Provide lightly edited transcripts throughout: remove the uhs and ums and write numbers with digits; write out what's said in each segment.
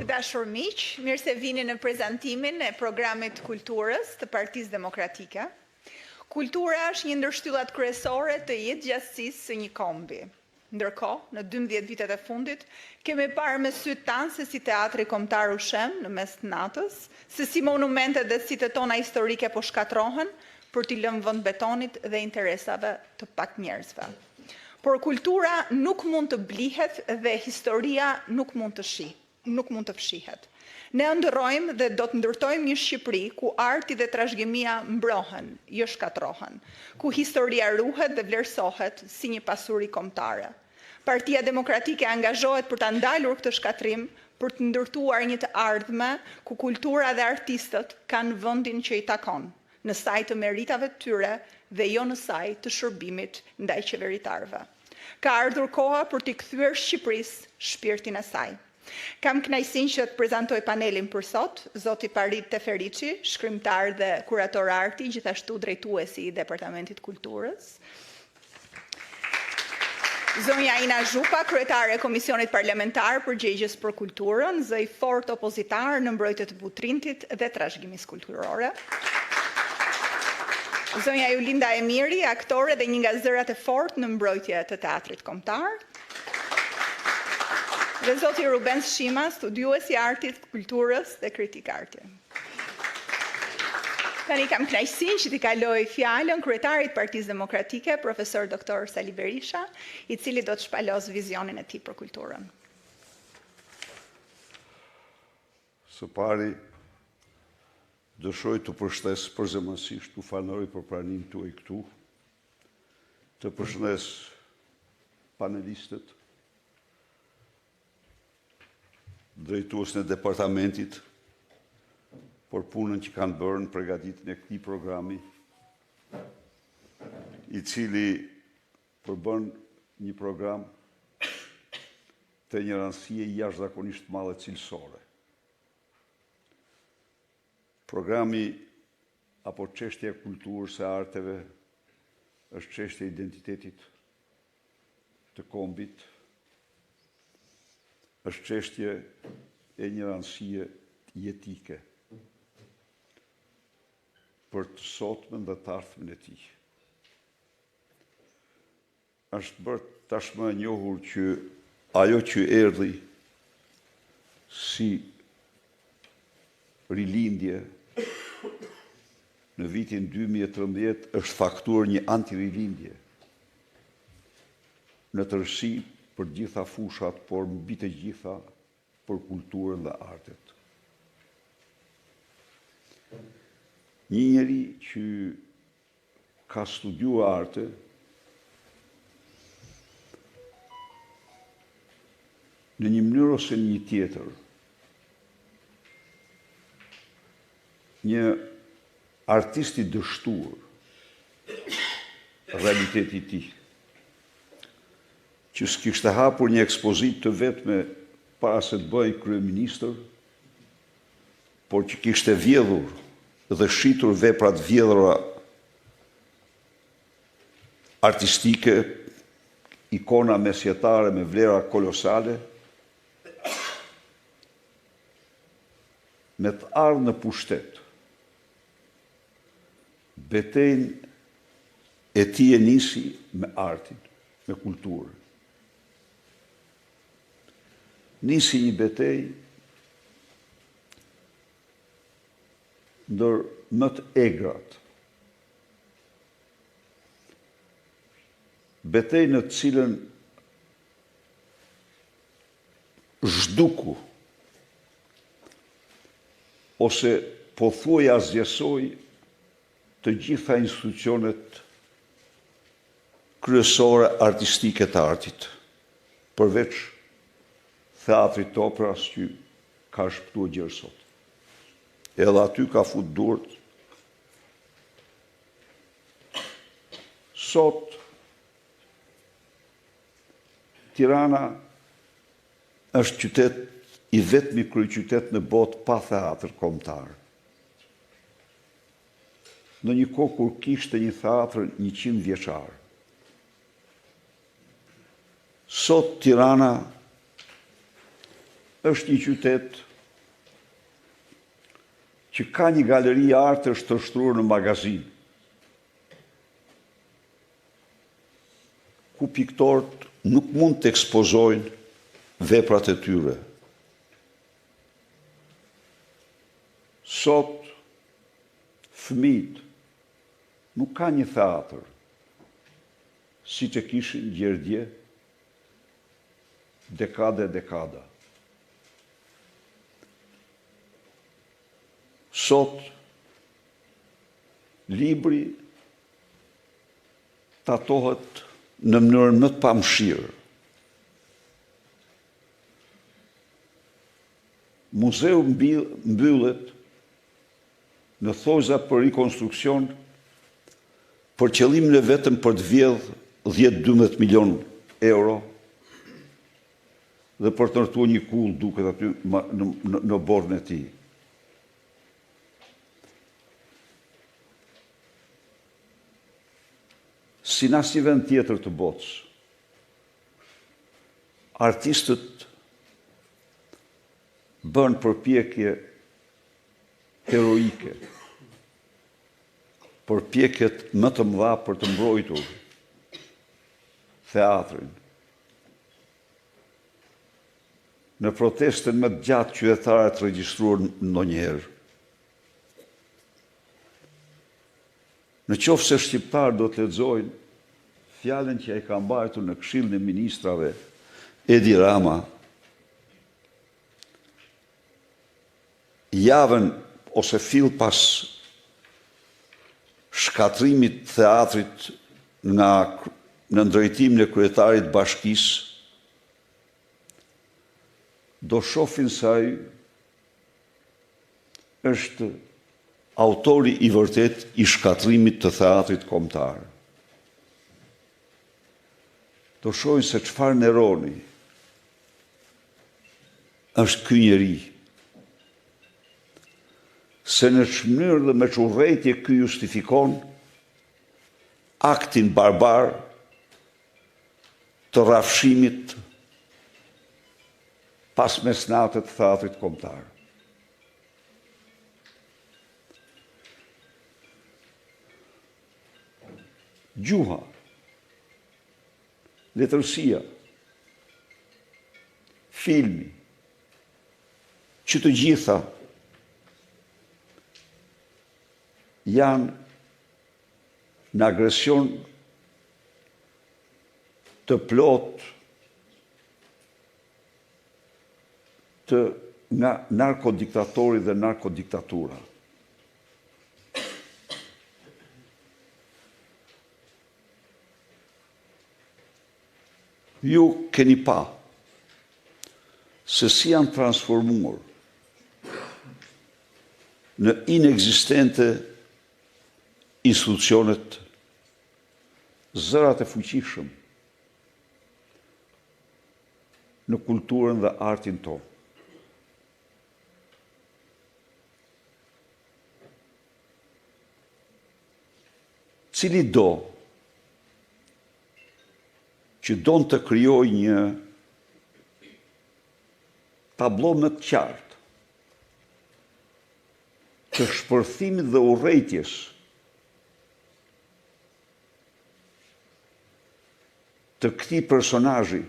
Dashur miq, mirë se vini në prezantimin e programit kulturës të Partisë Demokratike. Kultura është një ndër shtyllat kryesore të jetëgjatësisë së një kombi. Ndërkohë, në 12 vitet e fundit, kemi parë me sytë tanë se si teatri kombëtar u shem në mes të natës, se si monumentet dhe sitët tona historike po shkatrohen për t'i lënë vend betonit dhe interesave të pak njerëzve. Por kultura nuk mund të blihet dhe historia nuk mund të fshihet. Ne ndërrojmë dhe do të ndërtojmë një Shqipëri ku arti dhe trashëgimia mbrohen, jo shkatrohen, ku historia ruhet dhe vlerësohet si një pasuri kombëtare. Partia Demokratike angazhohet për ta ndalur këtë shkatrim, për të ndërtuar një të ardhme ku kultura dhe artistët kanë vendin që i takon, në saj të meritave të tyre dhe jo në saj të shërbimit ndaj qeveritarëve. Ka ardhur koha për t'i kthyer Shqipërisë shpirtin e saj. Kam kënaqësinë që të prezantoj panelin për sot, zoti Parit Teferiçi, shkrimtar dhe kurator arti, gjithashtu drejtuesi i Departamentit Kulturës. Zonja Ina Zhupa, kryetare e Komisionit Parlamentar Përgjegjës për Kulturën, zë i fort opozitar në mbrojtje të butrintit dhe trashëgimisë kulturore. Zonja Julinda Emiri, aktore dhe një nga zërat e fortë në mbrojtje të teatrit kombëtar. Dhe zoti Ruben Shima, studiues i artit, kulturës dhe kritik arti. Tani kam kënaqësinë që t'i kaloj fjalën kryetarit Partisë Demokratike, profesor doktor Sali Berisha, i cili do të shpalos vizionin e tij për kulturën. Së pari, dëshoj të përshëndes përzemërsisht të falenderoj për pranimin tuaj këtu, të përshëndes panelistët, drejtues në departamentit, për punën që kanë bërë në përgatitjen e këtij programi, i cili përbën një program të një rëndësie jashtëzakonisht madhe cilësore. Programi apo çështja e kulturës së arteve është çështja e identitetit të kombit, është çështje e një rëndësie jetike për të sotmen dhe të ardhmen e tij. Është bërë tashmë e njohur që ajo që erdhi si rilindje në vitin 2013 është faktuar një antirilindje në tërësi për gjitha fushat, por mbi të gjitha për kulturën dhe artet. Një njeri që ka studiuar arte, në një mënyrë ose në një tjetër, një artist i dështuar, realiteti i tij, që s'kishte hapur një ekspozit të vetme para se të bëj kryeministër, por që kishte vjedhur dhe shitur veprat vjedhura artistike, ikona mesjetare me vlera kolosale, me të ardhur në pushtet. Betejën e tij e nisi me artin, me kulturën. Nisi një betejë ndër më të egrat. Betejë në të cilën zhduku ose pothuaj azhjesoi të gjitha institucionet kryesore artistike të artit, përveç Teatrit të Operës që ka shpëtuar gjërë sot. Edhe aty ka fut durët. Sot, Tirana është qytet i vetmi kryeqytet në botë pa teatr kombëtar. Në një kohë kur kishte një teatr 100 vjeçar. Sot Tirana është një qytet që ka një galeri artësh të shtruar në magazin, ku piktorët nuk mund të ekspozojnë veprat e tyre. Sot, fëmijët nuk ka një theatër, si që kishin gjerdje, dekada e dekada. Sot, libri tatohet në mënyrën më të pamëshirë. Muzeu mbyllet në thojza për rikonstruksion për qëllimin e vetëm për të vjedhë 10-12 milion euro dhe për të ndërtuar një kull duket aty në bordën e tij. Si në asnjë vend tjetër të botës, artistët bën përpjekje heroike, përpjekjet më të mëdha për të mbrojtur theatrin. Në protestën më të gjatë qytetare të regjistruar ndonjëherë. Në qoftë se shqiptarë do të lexojnë fjalën që ai ka mbajtur në Këshillin e Ministrave Edi Rama, javën ose fill pas shkatrimit të teatrit në ndërtimin e kryetarit të bashkisë, do shohin se ai është autori i vërtet i shkatrimit të teatrit kombëtar. Do shohin se çfarë Neroni është ky njeri, se në çmënyrë dhe me çurrëtie ky justifikon aktin barbar të rrafshimit pas mesnatet të teatrit kombëtar. Gjuha, letërsia, filmi, që të gjitha janë në agresion të plot të nga narkodiktatori dhe narkodiktatura. Ju keni pa se si janë transformuar në inexistente institucionet zërat e fuqishëm në kulturën dhe artin tonë. Cili do që donë të krijoj një tablo më të qartë të shpërthimit dhe urrejtjes të këtij personazhi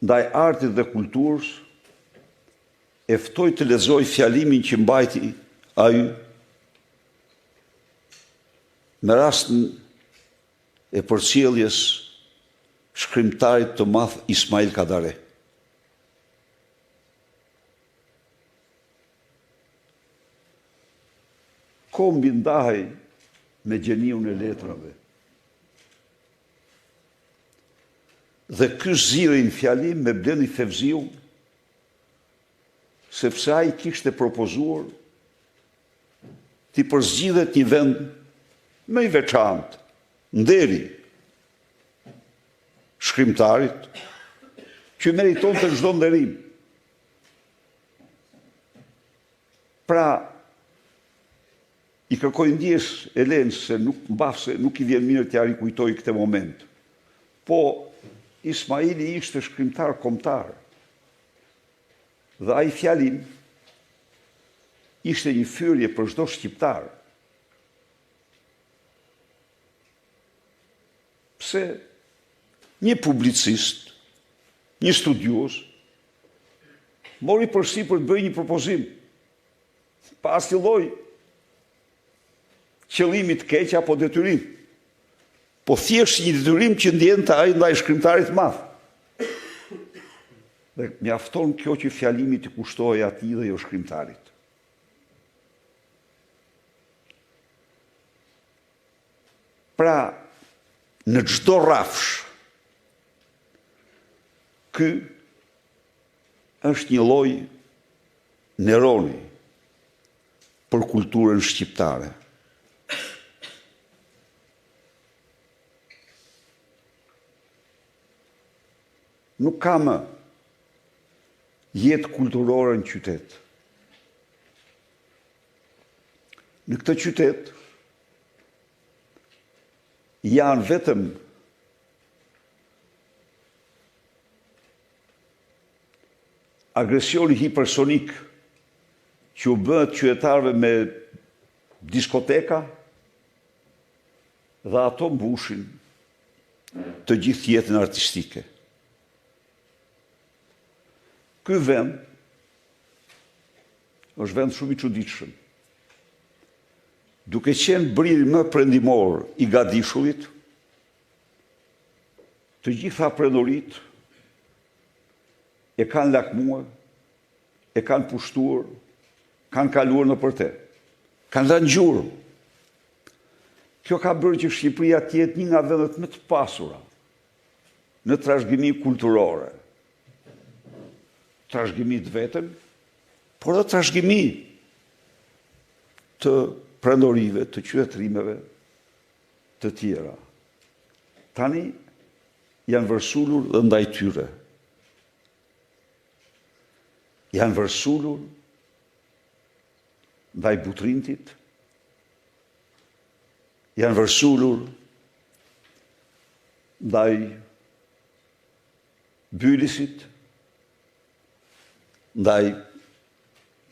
ndaj artit dhe kulturës, e ftoj të lexoj fjalimin që mbajti ai në rastin e përcjelljes shkrimtarit të madh Ismail Kadare. Kombi ndahej me gjeniun e letrave. Dhe ky ziri në fjalim me Bleni Fevziu, sepse ai kishte propozuar t'i përzgjidhet një vend më i veçantë, nderi shkrimtarit që meriton të çdo nderim. Pra, i kërkoj ndjes Elenës se nuk i vjen mirë t'ja rikujtoj këtë moment. Po, Ismaili ishte shkrimtar kombëtar. Dhe ai fjalim ishte një fyrje për çdo shqiptar. Pse një publicist, një studios, mori përsipër të bëjë një propozim, pa asnjë lloj qëllimi të keq apo detyrim, po thjesht një detyrim që ndjente ai ndaj shkrimtarit të madh. Dhe mjafton kjo që fjalimi të kushtohej atij dhe jo shkrimtarit. Pra, në çdo rrafsh, ky është një lloj Neroni për kulturën shqiptare. Nuk ka më jetë kulturore në qytet. Në këtë qytet janë vetëm agresioni hipersonik që u bëhet qytetarëve me diskoteka dhe ato mbushin të gjithë jetën artistike. Ky vend është vend shumë i çuditshëm. Duke qenë briri më perëndimor i Gadishullit, të gjitha prenoritë e kanë lakmuar, e kanë pushtuar, kanë kaluar nëpër te, kanë dhënë gjurmë. Kjo ka bërë që Shqipëria të jetë një nga vendet më të pasura në trashëgimi kulturore. Trashëgimi të vetëm, por dhe trashëgimi të prenorive, të qytetërimeve të tjera. Tani janë vërsulur dhe ndaj tyre. Janë vërsulur ndaj Butrintit, janë vërsulur ndaj Bylisit, ndaj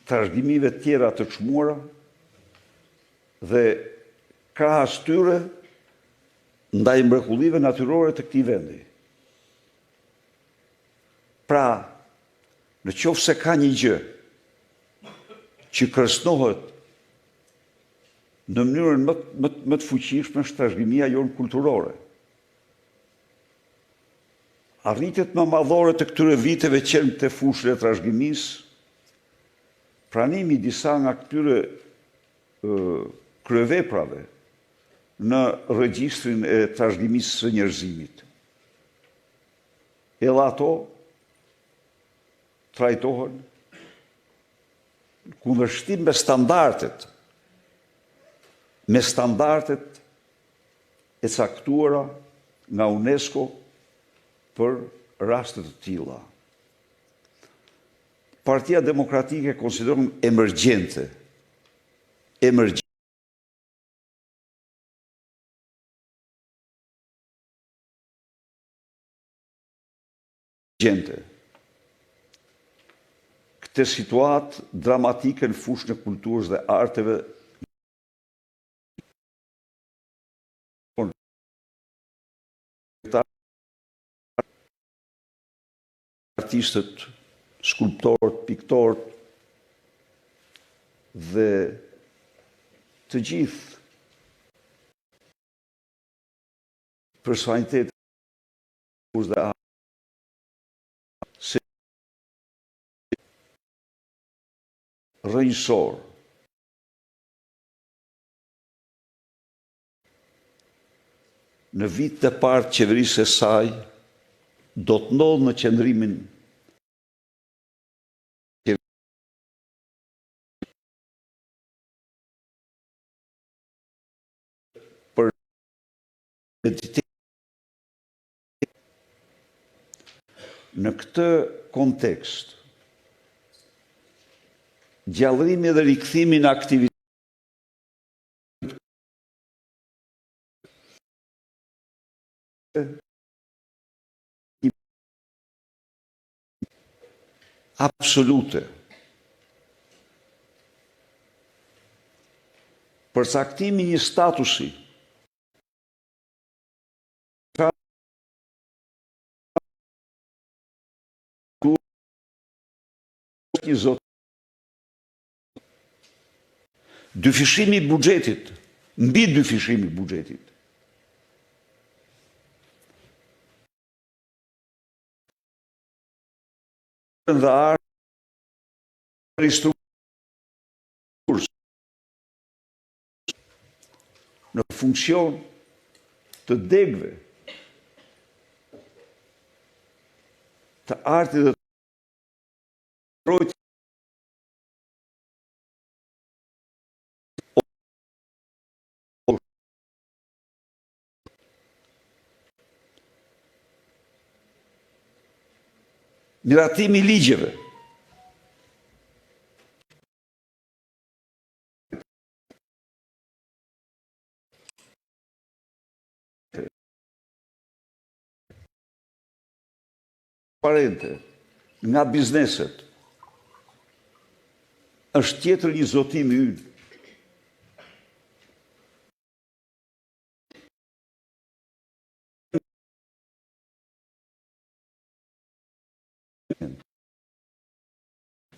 trashëgimive tjera të çmuara dhe krahas tyre ndaj mrekullive natyrore të këtij vendi. Pra, në qoftë se ka një gjë që kërcënohet në mënyrën më të fuqishme është trashëgimia jonë kulturore. Arritjet më madhore të këtyre viteve qenë të fushën e trashëgimisë, pranimi i disa nga këtyre kryeveprave në regjistrin e trashëgimisë së njerëzimit. Edhe ato trajtohen kundërshtim me standardet e caktuara nga UNESCO për raste të tilla. Partia Demokratike konsideron emergjente. Këtë situatë dramatike në fushën e kulturës dhe arteve artistët, skulptorët, piktorët dhe të gjithë personalitetet dhe se rrënjësor. Në vitet e parë të qeverisë së saj do të ndodhë në qendrimin për identitet. Në këtë kontekst, gjallërimi dhe rikthimi në aktivitet absolute përcaktimi një statusi një zot dyfishimi i buxhetit, mbi dyfishimi i buxhetit. Dhe strukturës në funksion të degëve të artit dhe mbrojtjes miratimi i ligjeve, transparente nga bizneset, është tjetër një zotim i ynë.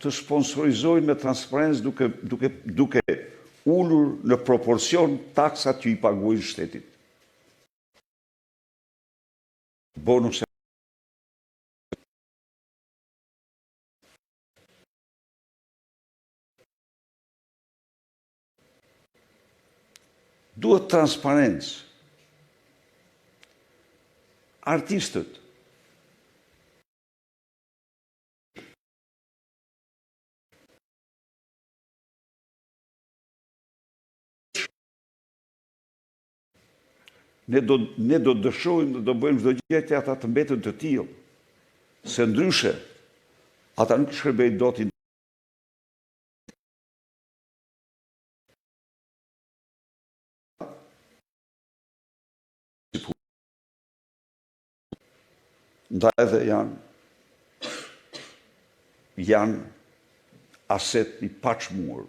Të sponsorizojnë me transparencë duke ulur në proporcion taksat që i paguajnë shtetit. Bonus duhet transparencë. Artistët ne do dëshojmë dhe do bëjmë çdo gjë që ata të mbeten të tillë, se ndryshe ata nuk shkërbejnë dot. Ndaj edhe janë aset i paçmuar.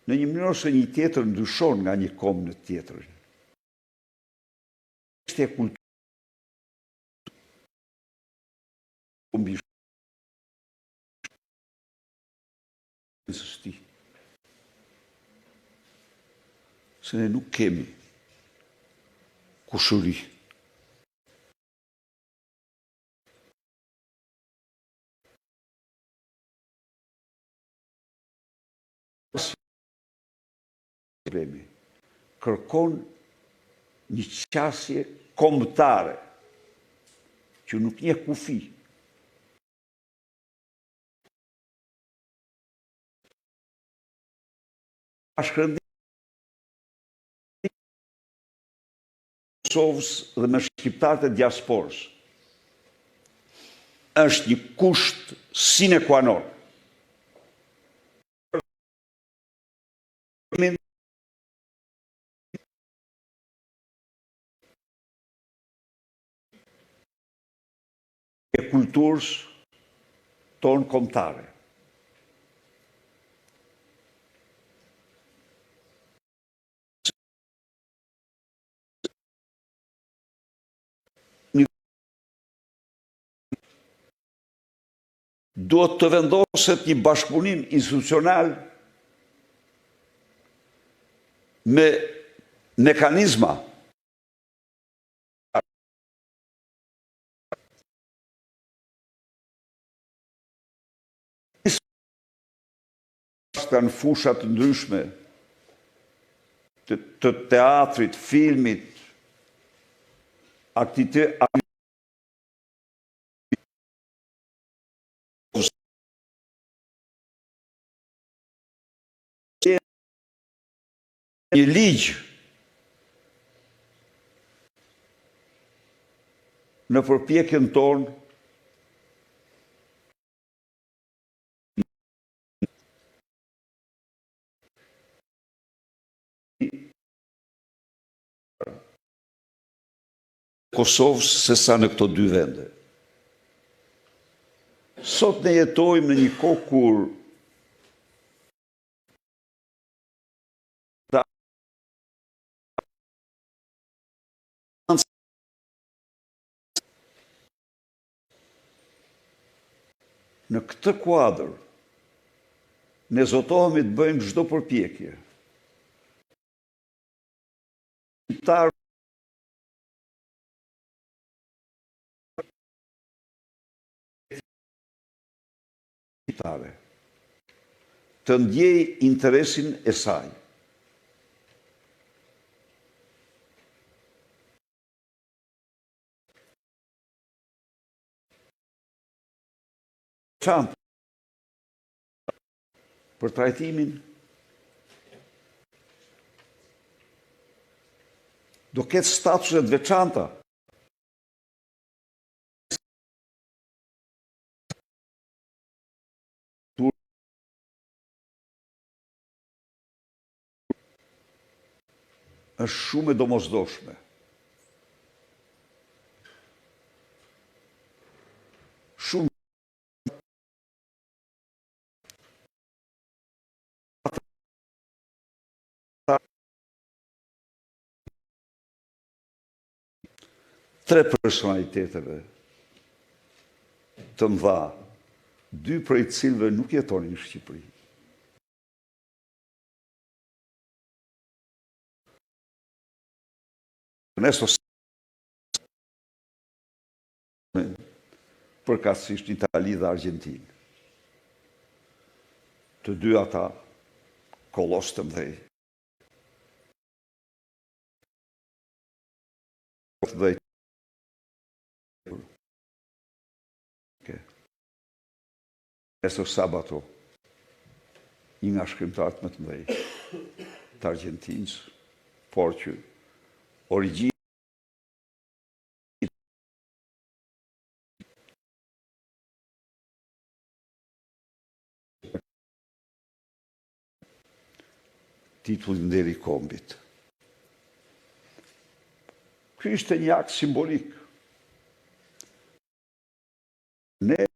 Në një mënyrë ose një tjetër ndryshon nga një kombë në tjetër. Është kulturë mbi shëndetit. Se ne nuk kemi kushëri. Problemi kërkon një qasje kombëtare që nuk njeh kufi. Bashkërëndim Kosovës dhe me shqiptarët e diasporës është një kusht sine qua non. E kulturës tonë kombëtare. Duhet të vendoset një bashkëpunim institucional me mekanizma në fushat të ndryshme të teatrit, filmit, një ligj në përpjekjen tonë Kosovës se sa në këto dy vende. Sot ne jetojmë në një kohë kur në këtë kuadër ne zotohemi të bëjmë çdo përpjekje. Të ndjej interesin e saj. Veçantë për trajtimin do ketë statuset veçanta është shumë e domosdoshme. Shumë tre personaliteteve të mëdha, dy prej cilëve nuk jetonin në Shqipëri. Ernesto përkatësisht Itali dhe Argjentinë. Të dy ata kolos të mëdhej. Ernesto Sabato, një nga shkrimtarët më të mëdhej të Argjentinës, por që origjinë titullin deri kombit. Ky ishte një akt simbolik. Ne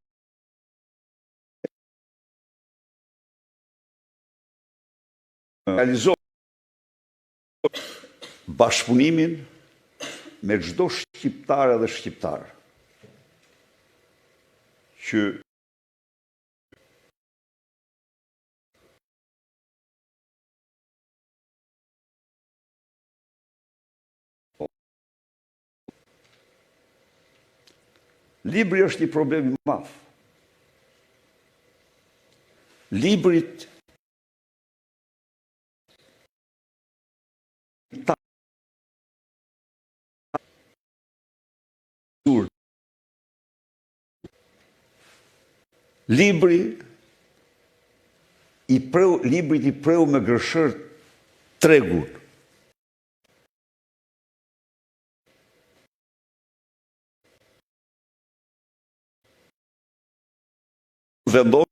realizojmë bashkëpunimin me çdo shqiptar dhe shqiptar që libri është një problem i madh. Librit librit i preu me gërshër tregun. Vendos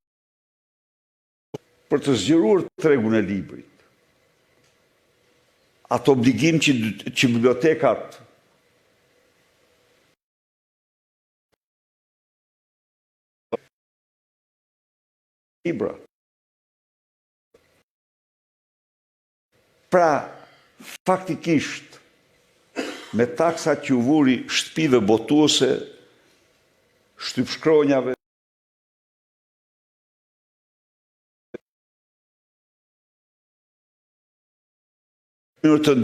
për të zgjeruar tregun e librit. Atë obligim që bibliotekat libra. Pra, faktikisht, me taksat që u vuri shtëpive botuese, shtypshkronjave, në të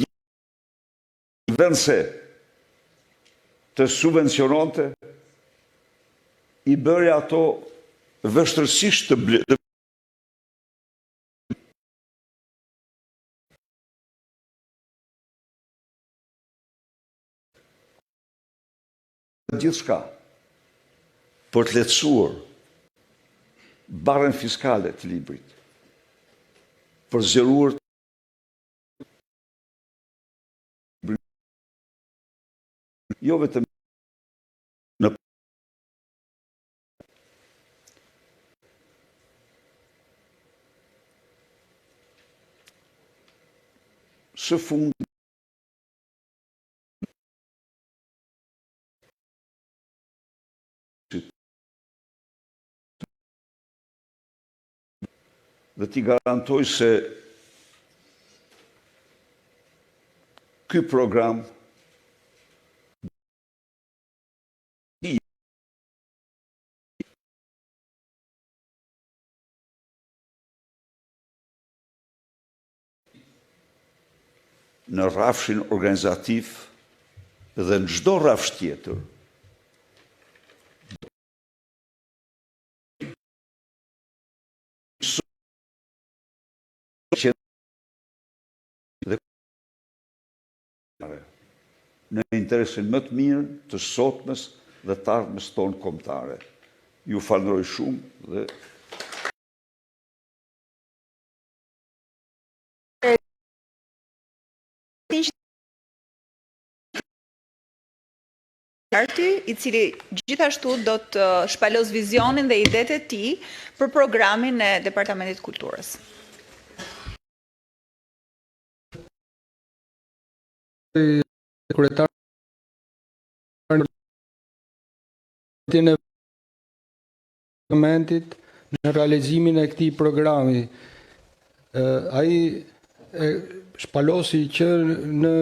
vendse të subvenciononte, i bëri ato vështërësisht të gjithçka për të lehtësuar barrën fiskale të librit, për zgjeruar jo vetëm në së fundi dhe t'i garantoj se ky program në rrafshin organizativ dhe në çdo rrafsh tjetër në interesin më të mirë të sotmes dhe të ardhmes tonë kombëtare. Ju falenderoj shumë dhe I cili gjithashtu do të shpalos vizionin dhe idetë e tij për programin e Departamentit të Kulturës. Kryetar në parlamentit në realizimin e këtij programi. Ai shpalosi që në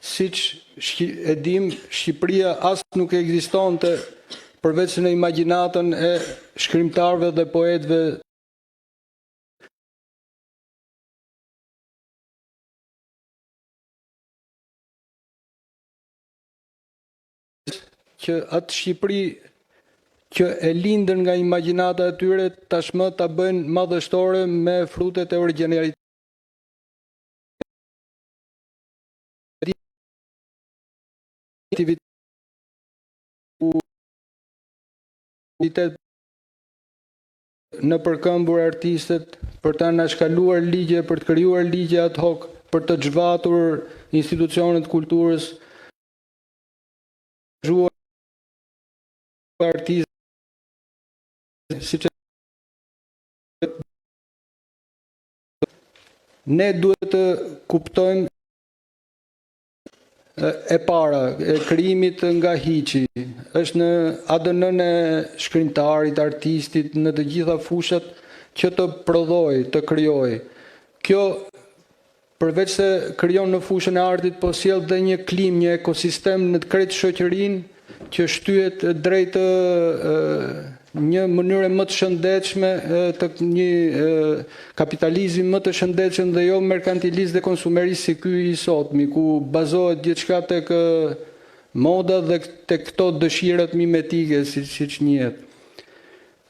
siç e dim, Shqipëria as nuk ekzistonte përveç në imagjinatën e shkrimtarëve dhe poetëve që atë Shqipëri që e lindën nga imagjinata e tyre tashmë ta bëjnë madhështore me frutet e origjinalitetit. Në përkëmbur artistët për të anashkaluar ligje, për të krijuar ligje ad hoc, për të zhvatur institucionet kulturës, zhvuar artistë, siç ne duhet të kuptojmë e para, e krijimit nga hiçi, është në ADN-n e shkrimtarit, artistit, në të gjitha fushat që të prodhoj, të krijoj. Kjo përveç se krijon në fushën e artit, po sjell dhe një klim, një ekosistem në të krejt shoqërinë që shtyhet drejt një mënyre më të shëndetshme, të një kapitalizmi më të shëndetshëm dhe jo merkantilist dhe konsumerist si ky i sotmi, ku bazohet gjithçka tek moda dhe tek këto dëshirat mimetike, siç njihet.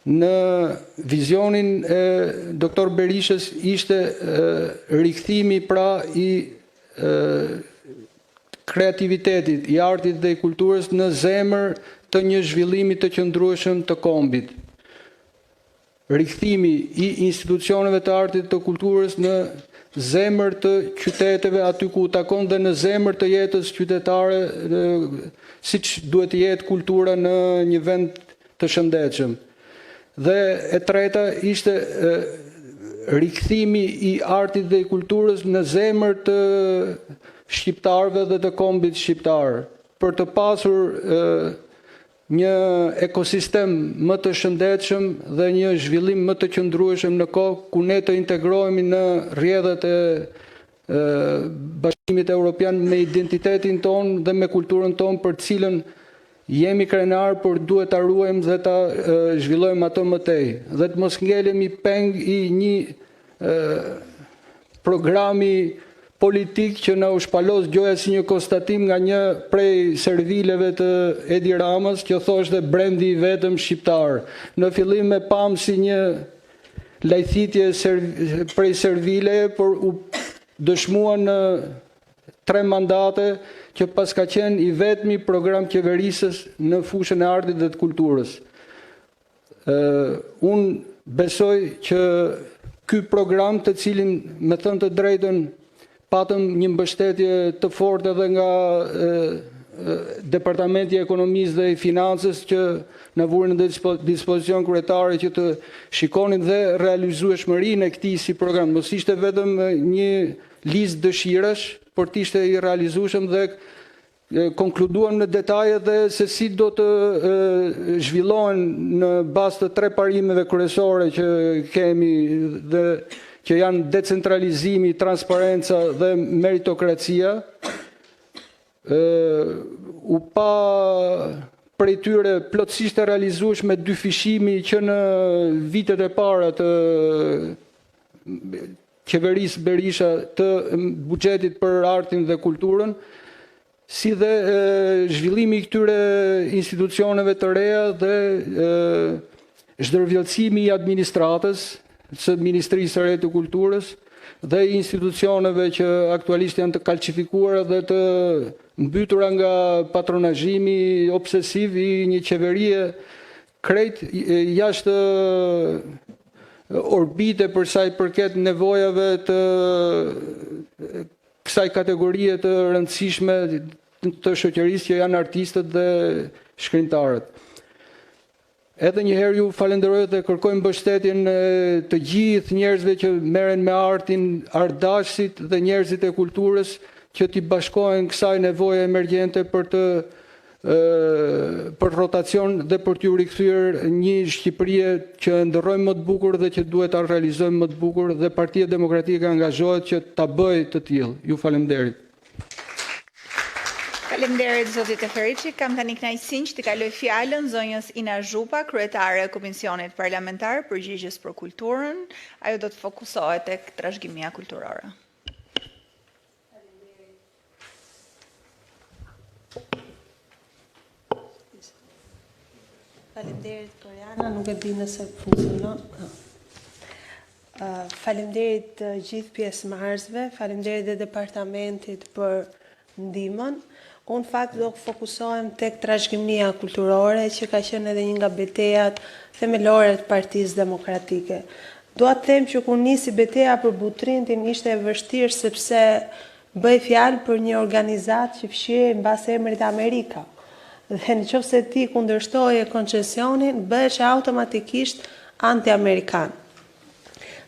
Në vizionin e doktor Berishës ishte rikthimi pra i kreativitetit, i artit dhe i kulturës në zemër të një zhvillimi të qëndrueshëm të kombit. Rikthimi i institucioneve të artit të kulturës në zemër të qyteteve, aty ku takon dhe në zemër të jetës qytetare, siç duhet të jetë kultura në një vend të shëndetshëm. Dhe e treta ishte rikthimi i artit dhe i kulturës në zemër të shqiptarëve dhe të kombit shqiptar, për të pasur një ekosistem më të shëndetshëm dhe një zhvillim më të qëndrueshëm në kohë ku ne të integrohemi në rrjedhët e Bashkimit Evropian me identitetin ton dhe me kulturën ton, për të cilën jemi krenar, por duhet ta ruajmë dhe ta zhvillojmë ato më tej, dhe të mos ngelemi peng i një programi politik që na u shpalos gjoja si një konstatim nga një prej servileve të Edi Ramës, që thoshte brendi i vetëm shqiptar. Në fillim e pam si një lajthitje prej servile, por u dëshmua në 3 mandate që pas ka qenë i vetmi program qeverisës në fushën e artit dhe të kulturës. Unë besoj që ky program, të cilin, me thënë të drejtën, patëm një mbështetje të fortë edhe nga Departamenti i Ekonomisë dhe i Financës, që na vurin në dispozicion kryetare që të shikonin dhe realizueshmërinë e këtij si program. Mos ishte vetëm një listë dëshirash, por të ishte i realizueshëm dhe konkluduam në detaje dhe se si do të zhvillohen në bazë të 3 parimeve kryesore që kemi dhe që janë decentralizimi, transparenca dhe meritokracia. U pa prej tyre plotësisht e realizueshme dyfishimi që në vitet e para të qeverisë Berisha të buxhetit për artin dhe kulturën, si dhe zhvillimi i këtyre institucioneve të reja dhe zhdërvjelësimi i administratës së Ministrisë së re të Kulturës dhe institucioneve që aktualisht janë të kalcifikuara dhe të mbytura nga patronazhimi obsesiv i një qeverie krejt jashtë orbite për sa i përket nevojave të kësaj kategorie të rëndësishme të shoqërisë që janë artistët dhe shkrimtarët. Edhe një herë ju falenderoj dhe kërkoj mbështetjen të gjithë njerëzve që merren me artin, artdashësit dhe njerëzit e kulturës që t'i bashkohen kësaj nevoje emergjente për rotacion dhe për t'ju rikthyer një Shqipëri që ndërrojmë më të bukur dhe që duhet ta realizojmë më të bukur dhe Partia Demokratike angazhohet që ta bëjë të tillë. Ju falenderoj. Faleminderit zotit Eferiçi. Kam tani kënaqësinë që të kaloj fjalën zonjës Ina Zhupa, kryetare e Komisionit Parlamentar përgjigjës për kulturën. Ajo do të fokusohet tek trashëgimia kulturore. Faleminderit Koriana, nuk e di nëse funksionon. Faleminderit të gjithë pjesëmarrësve, faleminderit dhe departamentit për ndihmën. Unë fakt do fokusohem tek trashëgimia kulturore që ka qenë edhe një nga betejat themelore të Partisë Demokratike. Dua të them që kur nisi betejë për Butrindin ishte e vështirë sepse bëj fjalë për një organizatë që fshihej mbas emrit Amerika. Dhe nëse ti kundërshtoje koncesionin, bëhesh automatikisht anti-amerikan.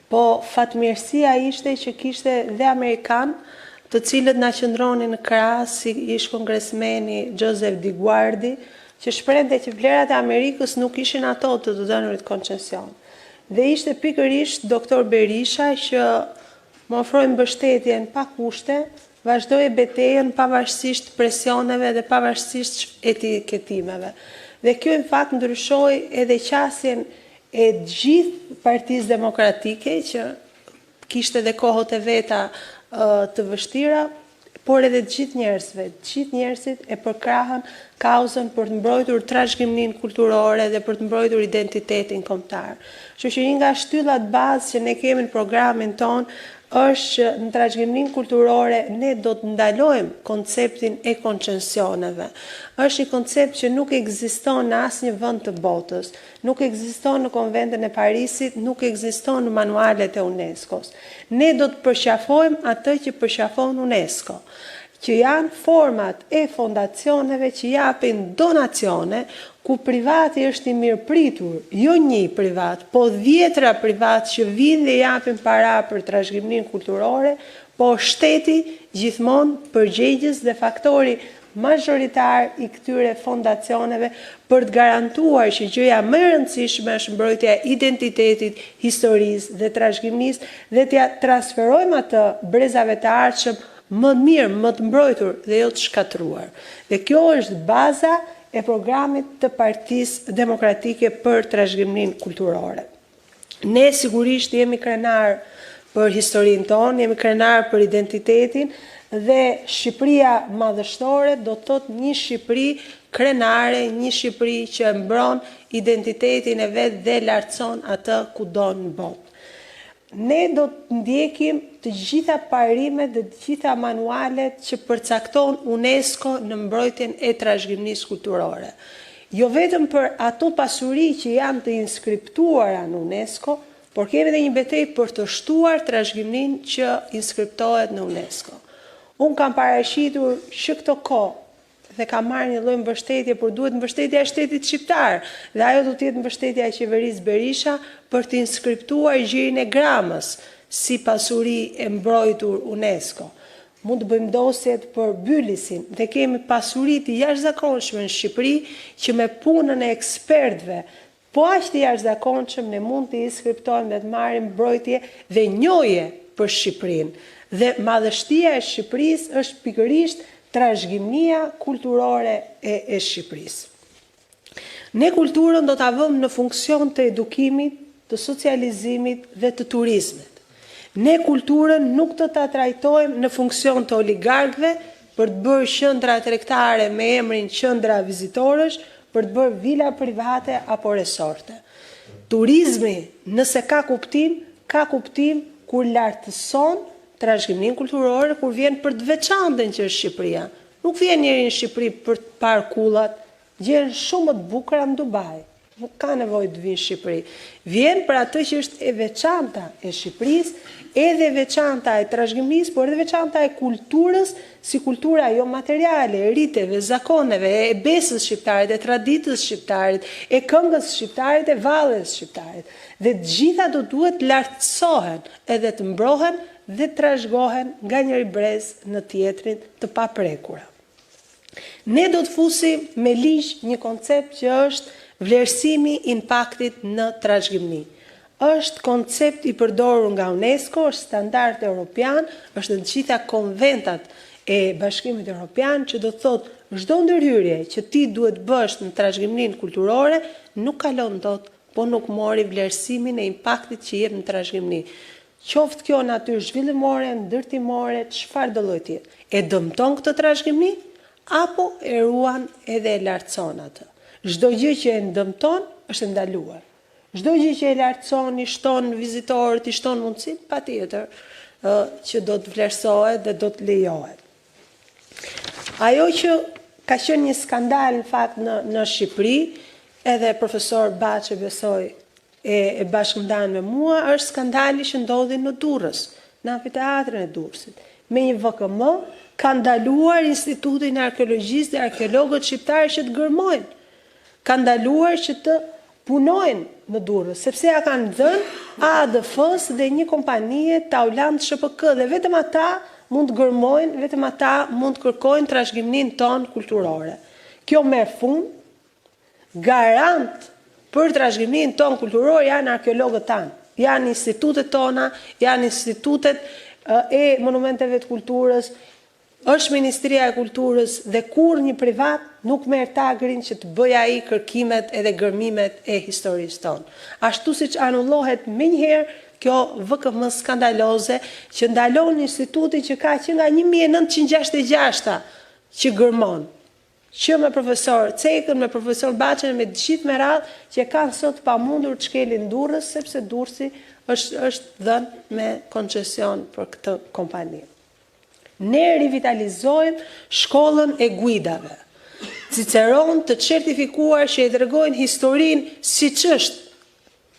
Po fatmirësia ishte që kishte dhe amerikan të cilët na qëndronin në krah, si ish kongresmeni Joseph DiGuardi, që shprehte që vlerat e Amerikës nuk ishin ato të të dhënurit koncesion. Dhe ishte pikërisht doktor Berisha që më ofroi mbështetjen pa kushte, vazhdoi betejën pavarësisht presioneve dhe pavarësisht etiketimeve. Dhe kjo në fakt ndryshoi edhe qasjen e gjithë Partisë Demokratike që kishte edhe kohët e veta të vështira, por edhe të gjithë njerëzve. Të gjithë njerëzit e përkrahën kauzën për të mbrojtur trashëgiminë kulturore dhe për të mbrojtur identitetin kombëtar. Kështu që një nga shtyllat bazë që ne kemi në programin ton është që në trashëgiminë kulturore ne do të ndalojmë konceptin e koncesioneve. Është një koncept që nuk ekziston në asnjë vend të botës, nuk ekziston në Konventin e Parisit, nuk ekziston në manualet e UNESCO-s. Ne do të përqafojmë atë që përqafon UNESCO, që janë format e fondacioneve që japin donacione, ku privati është i mirë pritur, jo një privat, po 10 privat që vinë dhe japin para për trashëgiminë kulturore, po shteti gjithmonë përgjegjës dhe faktori mazhoritar i këtyre fondacioneve për të garantuar që gjëja më e rëndësishme është mbrojtja e identitetit, historisë dhe trashëgimisë dhe t'ja transferojmë atë brezave të ardhshëm më mirë, më të mbrojtur dhe jo të shkatruar. Dhe kjo është baza e programit të Partisë Demokratike për trashëgiminë kulturore. Ne sigurisht jemi krenar për historinë tonë, jemi krenar për identitetin dhe Shqipëria madhështore do të thotë një Shqipëri krenare, një Shqipëri që mbron identitetin e vet dhe lartëson atë kudo në botë. Ne do të ndjekim të gjitha parimet dhe të gjitha manualet që përcakton UNESCO në mbrojtjen e trashëgimisë kulturore. Jo vetëm për ato pasuri që janë të inskriptuara në UNESCO, por kemi edhe një betejë për të shtuar trashëgiminë që inskriptohet në UNESCO. Unë kam parashitur që këto kohë dhe kam marrë një lloj mbështetje, por duhet mbështetja e shtetit shqiptar, dhe ajo do të jetë mbështetja e qeverisë Berisha për të inskriptuar gjirin e Gramës si pasuri e mbrojtur UNESCO. mund të bëjmë dosjet për byllisin dhe kemi pasuri të jashtëzakonshme në Shqipëri që me punën e ekspertëve, po aq të jashtëzakonshëm ne mund të skriptojmë dhe të marrim mbrojtje dhe njohje për Shqipërinë. Dhe madhështia e Shqipërisë është pikërisht trashëgimia kulturore e Shqipërisë. Ne kulturën do ta vëmë në funksion të edukimit, të socializimit dhe të turizmit. Ne kulturën nuk do ta trajtojmë në funksion të oligarkëve për të bërë qendra tregtare me emrin qendra vizitorësh, për të bërë vila private apo resorte. Turizmi, nëse ka kuptim kur lartëson trashëgiminë kulturore, kur vjen për të veçantën që është Shqipëria. Nuk vjen njëri në Shqipëri për të parë kullat, gjen shumë më të bukura në Dubai. Nuk ka nevojë të vinë në Shqipëri. Vjen për atë që është e veçanta e Shqipërisë, edhe veçanta e trashëgimisë, por edhe veçanta e kulturës, si kultura jo materiale, e riteve, zakoneve, e besës shqiptarit, e traditës shqiptarit, e këngës shqiptarit, e valles shqiptarit. Dhe të gjitha do duhet lartësohen edhe të mbrohen dhe trashëgohen nga njëri brez në tjetrin të paprekura. Ne do të fusim me ligj një koncept që është vlerësimi i impaktit në trashëgimi. Është koncept i përdorur nga UNESCO, është standard evropian, është në të gjitha konventat e Bashkimit Evropian që do të thotë çdo ndërhyrje që ti duhet bësh në trashëgiminë kulturore nuk kalon dot, po nuk mori vlerësimin e impaktit që jep në trashëgimi. Qoftë kjo natyrë zhvillimore, ndërtimore, çfarë do lloji tjetër. E dëmton këtë trashëgimi apo e ruan edhe e lartëson atë. Çdo gjë që e dëmton është ndaluar. Çdo gjë që e lartëson, i shton vizitorët, i shton mundësitë, patjetër që do të vlerësohet dhe do të lejohet. Ajo që ka qenë një skandal në fakt në Shqipëri, edhe profesor Baçe besoj e bashkëndan me mua, është skandali që ndodhi në Durrës, në amfiteatrin e Durrësit. Me një VKM ka ndaluar Institutin e Arkeologjisë dhe arkeologët shqiptarë që të gërmojnë. Ka ndaluar që të punojnë në Durrës, sepse ja kanë dhënë ADF-s dhe një kompanie Tauland SHPK dhe vetëm ata mund të gërmojnë, vetëm ata mund të kërkojnë trashëgiminë tonë kulturore. Kjo merr fund, garant për trashëgiminë tonë kulturore janë arkeologët tanë, janë institutet tona, janë institutet e monumenteve të kulturës, është Ministria e Kulturës dhe kur një privat nuk merr tagrin që të bëjë ai kërkimet edhe gërmimet e historisë tonë. Ashtu siç anullohet menjëherë kjo VKM skandaloze që ndalon instituti që ka që nga 1966 që gërmon, që me profesor Cekën, me profesor Baçën, me gjithë me radhë që kanë sot pamundur të shkelin Durrës sepse Durrësi është dhënë me koncesion për këtë kompani. Ne rivitalizojmë shkollën e guidave. Ciceron të certifikuar që i tregojnë historinë siç është,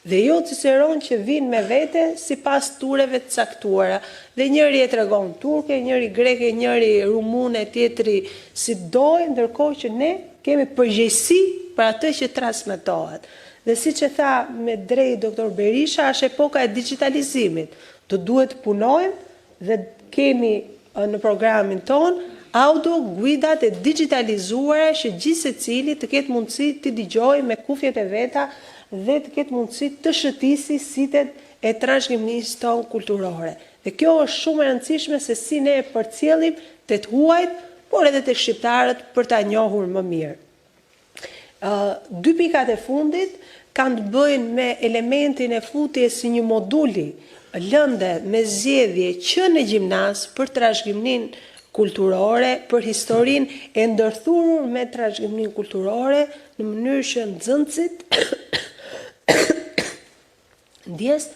dhe jo Ciceron që vinë me vete sipas tureve të caktuara. Dhe njëri e tregon turke, njëri greke, njëri rumune, tjetri si dojë, ndërkohë që ne kemi përgjegjësi për atë që transmetohet. Dhe siç e tha me drejt doktor Berisha, është epoka e digitalizimit. Do duhet punojmë dhe kemi në programin ton audio guidat e digitalizuara që gjithë secili të ketë mundësi të dëgjojë me kufjet e veta dhe të ketë mundësi të shëtisi sitet e trashëgimisë tonë kulturore. Dhe kjo është shumë e rëndësishme se si ne e përcjellim tet huajt, por edhe tek shqiptarët për ta njohur më mirë. Dy pikat e fundit kanë të bëjnë me elementin e futjes si një moduli lënde me zgjedhje që në gjimnaz për trashëgiminë kulturore, për historinë e ndërthurur me trashëgiminë kulturore në mënyrë që nxënësit ndjes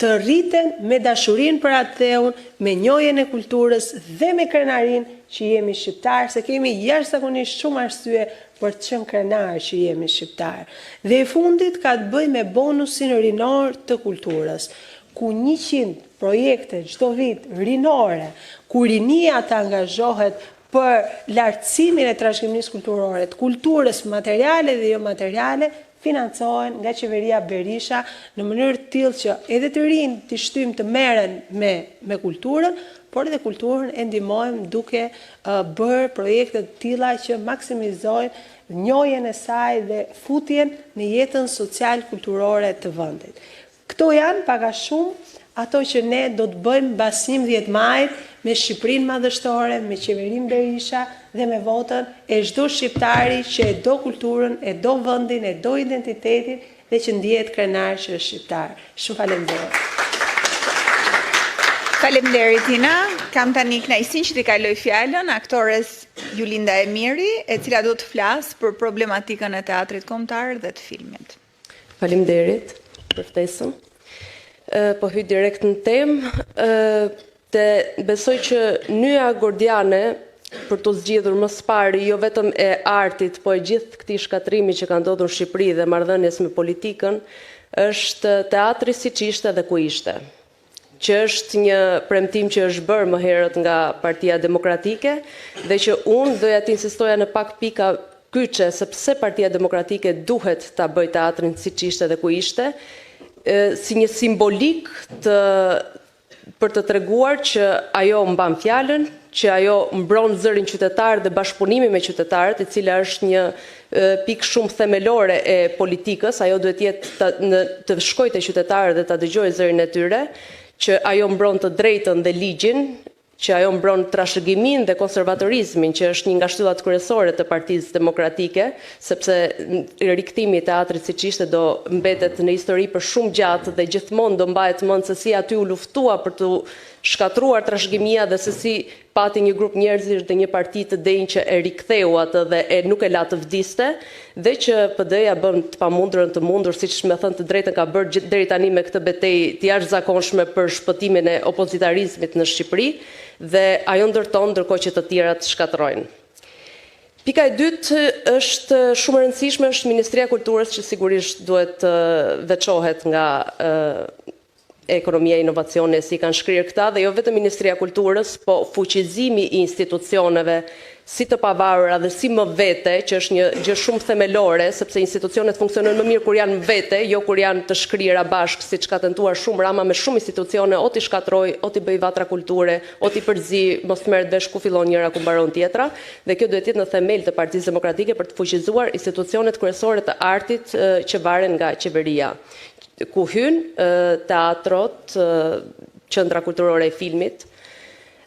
të rriten me dashurinë për atë theun, me njohjen e kulturës dhe me krenarinë që jemi shqiptarë, se kemi jashtëzakonisht shumë arsye për të qenë krenarë që jemi shqiptarë. Dhe e fundit ka të bëjë me bonusin rinor të kulturës, ku 100 projekte çdo vit rinore, ku rinia të angazhohet për lartësimin e trashëgimisë kulturore, të kulturës materiale dhe jo materiale, financohen nga qeveria Berisha në mënyrë të tillë që edhe të rinj të shtym të merren me kulturën, por edhe kulturën e ndihmojmë duke bërë projekte të tilla që maksimizojnë njohjen e saj dhe futjen në jetën social-kulturore të vendit. Këto janë pak a shumë ato që ne do të bëjmë mbas 11 majit me Shqipërinë madhështore, me qeverinë Berisha dhe me votën e çdo shqiptari që e do kulturën, e do vendin, e do identitetin dhe që ndihet krenar që është shqiptar. Shumë faleminderit. Faleminderit Tina. Kam tani kënaqësinë që t'i kaloj fjalën aktores Julinda Emiri, e cila do të flasë për problematikën e teatrit kombëtar dhe të filmit. Faleminderit për ftesën. Po hyj direkt në temë. Besoj që nyja gordiane për të zgjidhur më së pari jo vetëm e artit, po e gjithë këtij shkatrimi që ka ndodhur në Shqipëri dhe marrëdhënies me politikën, është teatri siç ishte dhe ku ishte. Që është një premtim që është bërë më herët nga Partia Demokratike dhe që unë doja të insistoja në pak pika kyçe se pse Partia Demokratike duhet ta bëjë teatrin siç ishte dhe ku ishte, si një simbolik për të treguar që ajo mban fjalën, që ajo mbron zërin qytetar dhe bashkëpunimi me qytetarët, e cila është një pikë shumë themelore e politikës. Ajo duhet jetë të shkojë te qytetarët dhe ta dëgjojë zërin e tyre, që ajo mbron të drejtën dhe ligjin, që ajo mbron trashëgimin dhe konservatorizmin, që është një nga shtyllat kryesore të Partisë Demokratike, sepse rikthimi i teatrit siç ishte do mbetet në histori për shumë gjatë dhe gjithmonë do mbahet mend se si aty u luftua për të shkatruar trashëgimia dhe se si pati një grup njerëzish dhe një parti të denjë që e riktheu atë dhe nuk e la të vdiste, dhe që PD-ja bën të pamundurën të mundur, siç më thënë të drejtën ka bërë deri tani me këtë betejë të jashtëzakonshme për shpëtimin e opozitarizmit në Shqipëri, dhe ajo ndërton ndërkohë që të tjerat shkatrojnë. Pika e dytë është shumë e rëndësishme, është Ministria e Kulturës, që sigurisht duhet të veçohet nga ekonomia e inovacione, si kanë shkrirë këta, dhe jo vetëm Ministria e Kulturës, po fuqizimi i institucioneve si të pavarura dhe si më vete, që është një gjë shumë themelore, sepse institucionet funksionojnë më mirë kur janë më vete, jo kur janë të shkrira bashkë, siç ka tentuar shumë Rama me shumë institucione, o t'i shkatroj, o t'i bëj vatra kulture, o t'i përzi, mos merret vesh ku fillon njëra ku mbaron tjetra, dhe kjo duhet jetë në themel të Partisë Demokratike për të fuqizuar institucionet kryesore të artit që varen nga qeveria, ku hynë teatrot, qendra kulturore e filmit,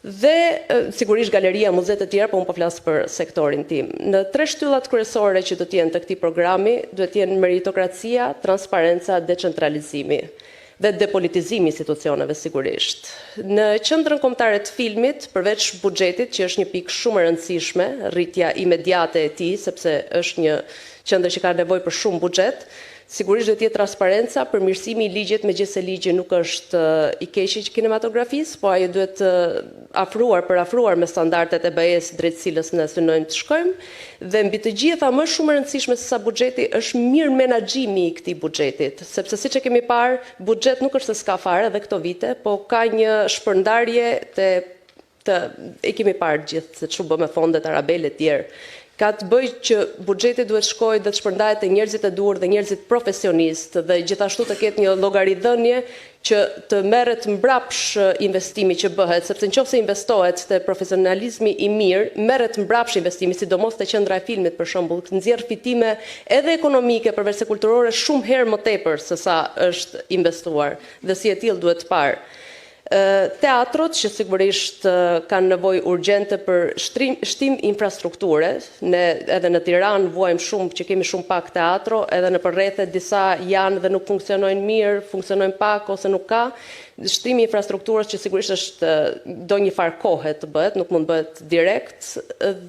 dhe sigurisht galeria, muzet e tjera, po unë po flas për sektorin tim. Në 3 shtyllat kryesore që do të jenë të këtij programi, duhet të jenë meritokracia, transparenca, decentralizimi dhe depolitizimi i institucioneve sigurisht. Në qendrën kombëtare të filmit, përveç buxhetit, që është një pikë shumë e rëndësishme, rritja imediate e tij, sepse është një qendër që ka nevojë për shumë buxhet, sigurisht duhet të jetë transparenca, përmirësimi i ligjit, megjithëse ligji nuk është i keq i kinematografisë, po ai duhet afruar me standardet e BE-s drejt cilës ne synojmë të shkojmë, dhe mbi të gjitha më shumë e rëndësishme se sa buxheti është mirë menaxhimi i këtij buxhetit, sepse siç e kemi parë, buxhet nuk është se s'ka fare edhe këto vite, po ka një shpërndarje e kemi parë gjithë se ç'u bë me fondet Arabel e tjerë. Ka të bëjë që buxheti duhet shkojë dhe të shpërndahet te njerëzit e duhur dhe njerëzit profesionistë, dhe gjithashtu të ketë një llogaridhënie që të merret mbrapsh investimi që bëhet, sepse nëse investohet te profesionalizmi i mirë, merret mbrapsh investimi, sidomos te qendra e filmit për shembull, nxjerr fitime edhe ekonomike përveç se kulturore shumë herë më tepër se sa është investuar, dhe si e tillë duhet të parë. Teatrot që sigurisht kanë nevojë urgjente për shtim infrastrukture. Ne edhe në Tiranë vuajmë shumë që kemi shumë pak teatro, edhe në përrethët disa janë dhe nuk funksionojnë mirë, funksionojnë pak ose nuk ka. Shtimi i infrastrukturës që sigurisht do një farë kohe të bëhet, nuk mund bëhet direkt,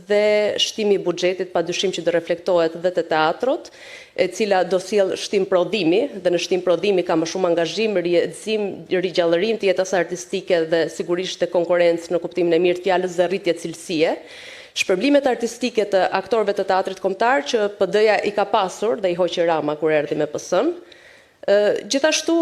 dhe shtimi i buxhetit padyshim që do reflektohet edhe te teatrot, e cila do sjell shtim prodhimi, dhe në shtim prodhimi ka më shumë angazhim, rrjedhim, rigjallërim të jetës artistike dhe sigurisht të konkurrencë në kuptimin e mirë të fjalës dhe rritje cilësie. Shpërblimet artistike të aktorëve të teatrit kombëtar që PD-ja i ka pasur dhe i hoqi Rama kur erdhi me PS-n, Gjithashtu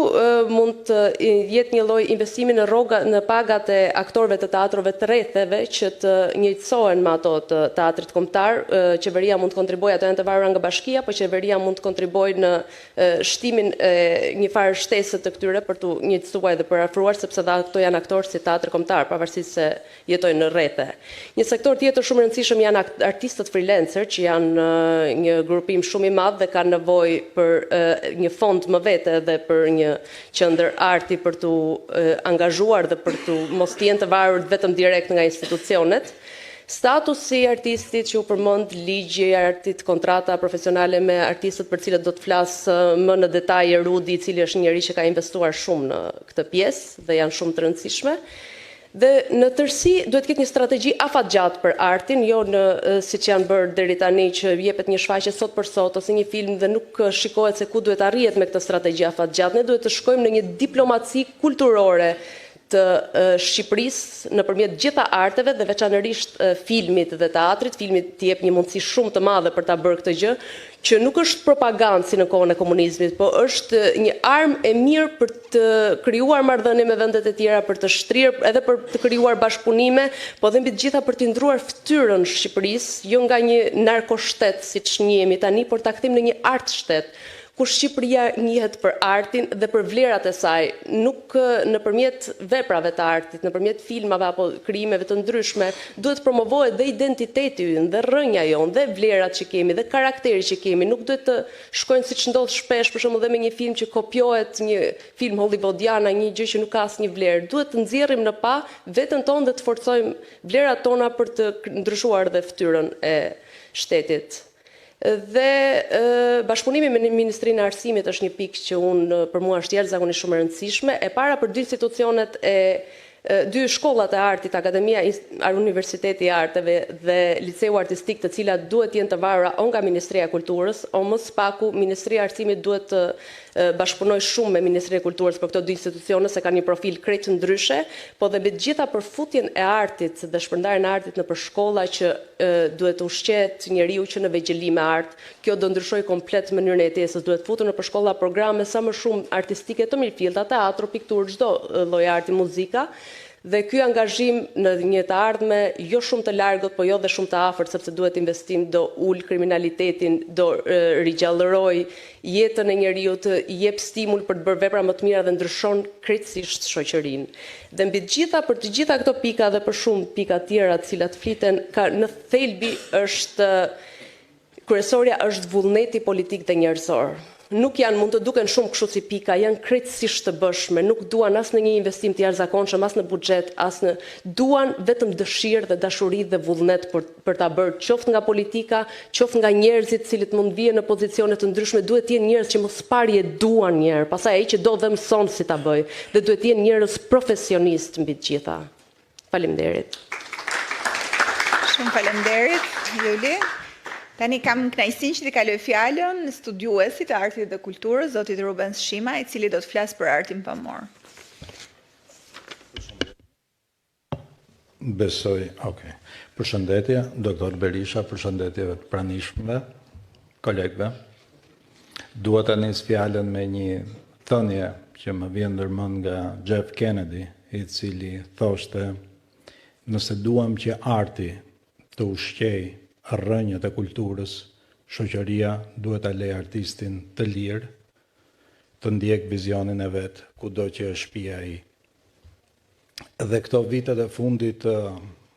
mund të jetë një lloj investimi në pagat e aktorëve të teatrove të rretheve që të njëjtësohen me ato të teatrit kombëtar. Qeveria mund të kontribuojë, ato janë të varura nga bashkia, por qeveria mund të kontribuojë në shtimin e një farë shtesë të këtyre për të njëjtësuar dhe për afruar, sepse dha ato janë aktorë si teatri kombëtar, pavarësisht se jetojnë në rrethe. Një sektor tjetër shumë i rëndësishëm janë artistët freelancer, që janë një grupim shumë i madh dhe kanë nevojë për një fond më dhe për një qendër arti për të angazhuar dhe për të mos të jenë të varur vetëm direkt nga institucionet. Statusi i artistit që u përmend, ligji i artit, kontrata profesionale me artistët për cilët do të flas më në detaj Rudi, i cili është një njerëz që ka investuar shumë në këtë pjesë dhe janë shumë të rëndësishme. Dhe në tërësi duhet të ketë një strategji afatgjatë për artin, jo në siç janë bërë deri tani që jepet një shfaqje sot për sot ose një film dhe nuk shikohet se ku duhet arrihet me këtë strategji afatgjatë. Ne duhet të shkojmë në një diplomaci kulturore të Shqipërisë nëpërmjet gjitha arteve dhe veçanërisht filmit dhe teatrit. Filmi t'i jep një mundësi shumë të madhe për ta bërë këtë gjë, që nuk është propagandë si në kohën e komunizmit, por është një armë e mirë për të krijuar marrëdhënie me vendet e tjera, për të shtrirë edhe për të krijuar bashkëpunime, po dhe mbi të gjitha për të ndruar fytyrën Shqipërisë, jo nga një narkoshtet siç njihemi tani, por ta kthejmë në një art shtet, ku Shqipëria njihet për artin dhe për vlerat e saj, nuk nëpërmjet veprave të artit, nëpërmjet filmave apo krijimeve të ndryshme, duhet promovohet dhe identiteti ynë, dhe rrënja jonë, dhe vlerat që kemi, dhe karakteri që kemi. Nuk duhet të shkojnë siç ndodh shpesh, për shembull dhe me një film që kopjohet një film hollywoodian, një gjë që nuk ka asnjë vlerë. Duhet të nxjerrim në pa veten tonë dhe të forcojmë vlerat tona për të ndryshuar dhe fytyrën e shtetit. Dhe bashkëpunimi me Ministrinë e Arsimit është një pikë që për mua është jashtëzakonisht shumë e rëndësishme. E para për dy institucionet dy shkollat e artit, Akademia Universiteti i Arteve dhe Liceu Artistik, të cilat duhet jenë të varura o nga Ministria e Kulturës, o më së paku Ministria e Arsimit duhet të bashkëpunoj shumë me Ministrinë e Kulturës për këto dy institucione, se kanë një profil krejt ndryshe, po dhe me gjitha përfutjen e artit dhe shpërndarjen e artit nëpër shkolla që duhet të ushqehet njeriu që në vegjëlim me art. Kjo do ndryshojë komplet mënyrën e jetesës. Duhet futur nëpër shkolla programe sa më shumë artistike të mirëfillta, teatro, pikturë, çdo lloj arti, muzika. Dhe ky angazhim në një të ardhme jo shumë të largët, po jo dhe shumë të afërt, sepse duhet investim, do ul kriminalitetin, do rigjallëroj jetën e njeriu, të jep stimul për të bërë vepra më të mira dhe ndryshon krejtësisht shoqërinë. Dhe mbi të gjitha, për të gjitha këto pika dhe për shumë pika tjera të cilat fliten, në thelbi është kryesorja është vullneti politik dhe njerëzor. Nuk janë, mund të duken shumë kështu si pika, janë krejtësisht të bëshme, nuk duan as në një investim të jashtëzakonshëm, as në buxhet, duan vetëm dëshirë dhe dashuri dhe vullnet për ta bërë, qoftë nga politika, qoftë nga njerëzit cilët mund vijnë në pozicione të ndryshme. Duhet të jenë njerëz që mos parje duan njerë, pastaj ai që do dhe mëson si ta bëj, dhe duhet të jenë njerëz profesionist mbi të gjitha. Faleminderit. Shumë faleminderit, Juli. Tani kam kënaqësinë që t'i kaloj fjalën studiuesit të artit dhe kulturës, zotit Ruben Shima, i cili do të flasë për artin pamor. Besoj, okay. Përshëndetje, doktor Berisha, përshëndetjeve të pranishmëve, kolegëve. Dua ta nis fjalën me një thënie që më vjen ndërmend nga Jeff Kennedy, i cili thoshte: nëse duam që arti të ushqejë rrënjët e kulturës, shoqëria duhet ta lejë artistin të lirë, të ndjek vizionin e vet, kudo që është shtëpia ai. Dhe këto vitet e fundit,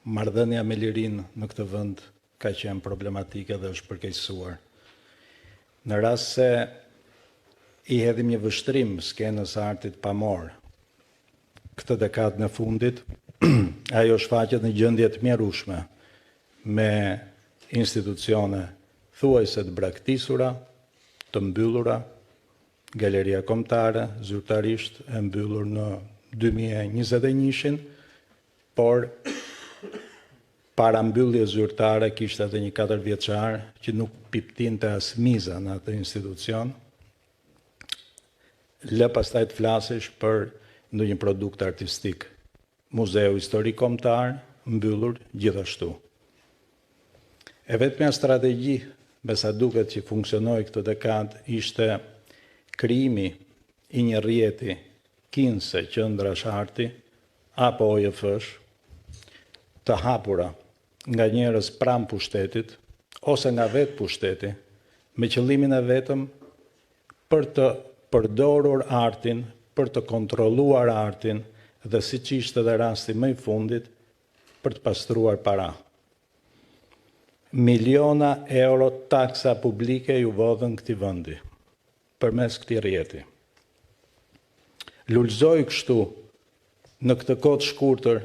marrëdhënia me lirinë në këtë vend ka qenë problematike dhe është përkeqësuar. Në rast se i hedhim një vështrim skenës së artit pamor këtë dekadë në fundit, ajo shfaqet në gjendje të mjerueshme me institucione thuajse të braktisura, të mbyllura, Galeria Kombëtare, zyrtarisht e mbyllur në 2021, por para mbylljes zyrtare kishte edhe një 4 vjeçar që nuk piptinte as miza në atë institucion. Lë pastaj të flasësh për ndonjë produkt artistik. Muzeu Historik Kombëtar mbyllur gjithashtu. E vetmja strategji, me sa duket që funksionoi këtë dekadë, ishte krijimi i një rjeti kinse qendra sharti apo OJF-sh të hapura nga njerëz pranë pushtetit ose nga vetë pushteti me qëllimin e vetëm për të përdorur artin, për të kontrolluar artin dhe siç ishte edhe rasti më i fundit për të pastruar para. Miliona euro taksa publike ju vodhën këtij vendi përmes këtij rjeti. Lulëzoj kështu në këtë kohë të shkurtër,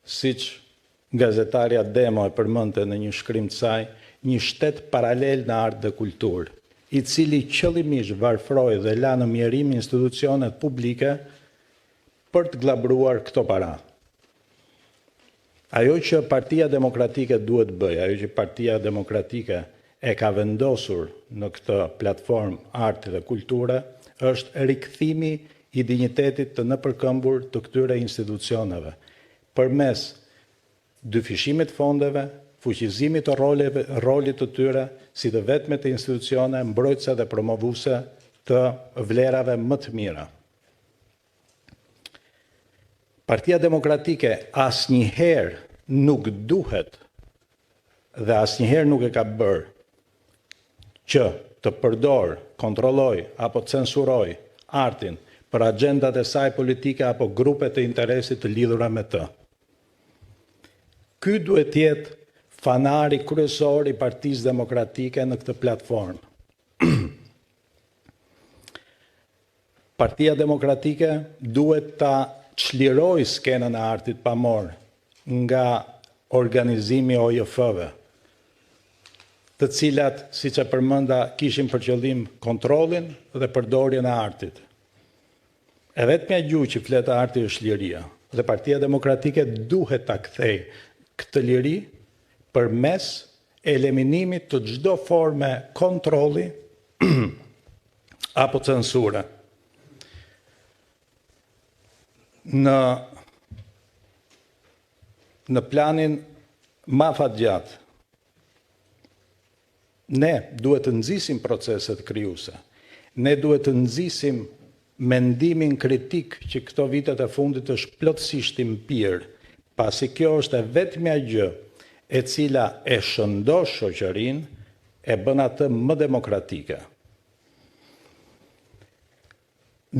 siç gazetarja Demo e përmendte në një shkrim të saj, një shtet paralel në art dhe kulturë, i cili qëllimisht varfroi dhe la në mjerim institucionet publike për të glabruar këto para. Ajo që Partia Demokratike duhet bëj, ajo që Partia Demokratike e ka vendosur në këtë platformë arti dhe kulture, është rikthimi i dinjitetit të nëpërkëmbur të këtyre institucioneve, përmes dyfishimit fondeve, fuqizimit të rolit të tyre, si të vetme të institucione mbrojtëse dhe promovuese të vlerave më të mira. Partia Demokratike asnjëherë nuk duhet dhe asnjëherë nuk e ka bërë që të përdor, kontrolloj apo censuroj artin për agjendat e saj politike apo grupe të interesit të lidhura me të. Ky duhet jetë fanari kryesor i Partisë Demokratike në këtë platformë. Partia Demokratike duhet ta çliroj skenën e artit pamor nga organizimi i OJF-ve, të cilat, siç e përmenda, kishin për qëllim kontrollin dhe përdorjen e artit. E vetmja gjuhë që flet arti është liria, dhe Partia Demokratike duhet ta kthejë këtë liri përmes eliminimit të çdo forme kontrolli apo censure. Në planin më afatgjatë, ne duhet të nxisim proceset krijuese. Ne duhet të nxisim mendimin kritik që këto vitet e fundit është plotësisht i mpir, pasi kjo është e vetmja gjë e cila e shëndos shoqërinë, e bën atë më demokratike.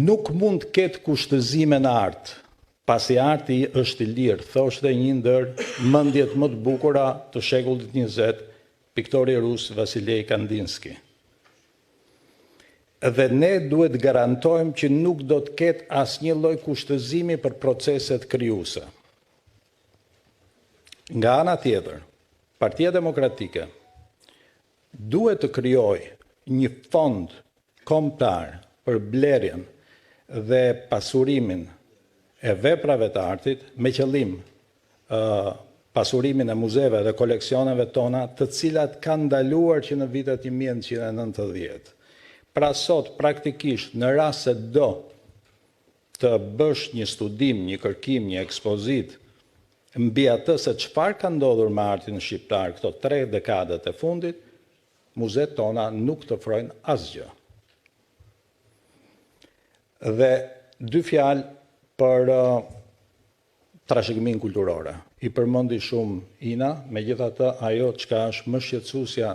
Nuk mund të ketë kushtëzime në art, pasi arti është i lirë, thoshte një ndër mendjet më të bukura të shekullit 20, piktori rus Vasilij Kandinsky. Dhe ne duhet garantojmë që nuk do të ketë asnjë lloj kushtëzimi për proceset krijuese. Nga ana tjetër, Partia Demokratike duhet të krijojë një fond kombëtar për blerjen dhe pasurimin e veprave të artit me qëllim pasurimin e muzeve dhe koleksioneve tona, të cilat kanë ndaluar që në vitet 1990. Pra sot, praktikisht, në rast se do të bësh një studim, një kërkim, një ekspozit, mbi atë se çfarë ka ndodhur me artin shqiptar këto 3 dekadat e fundit, muzet tona nuk të ofrojnë asgjë. Dhe 2 fjalë për trashëgiminë kulturore. I përmendi shumë Ina, megjithatë ajo çka është më shqetësuesja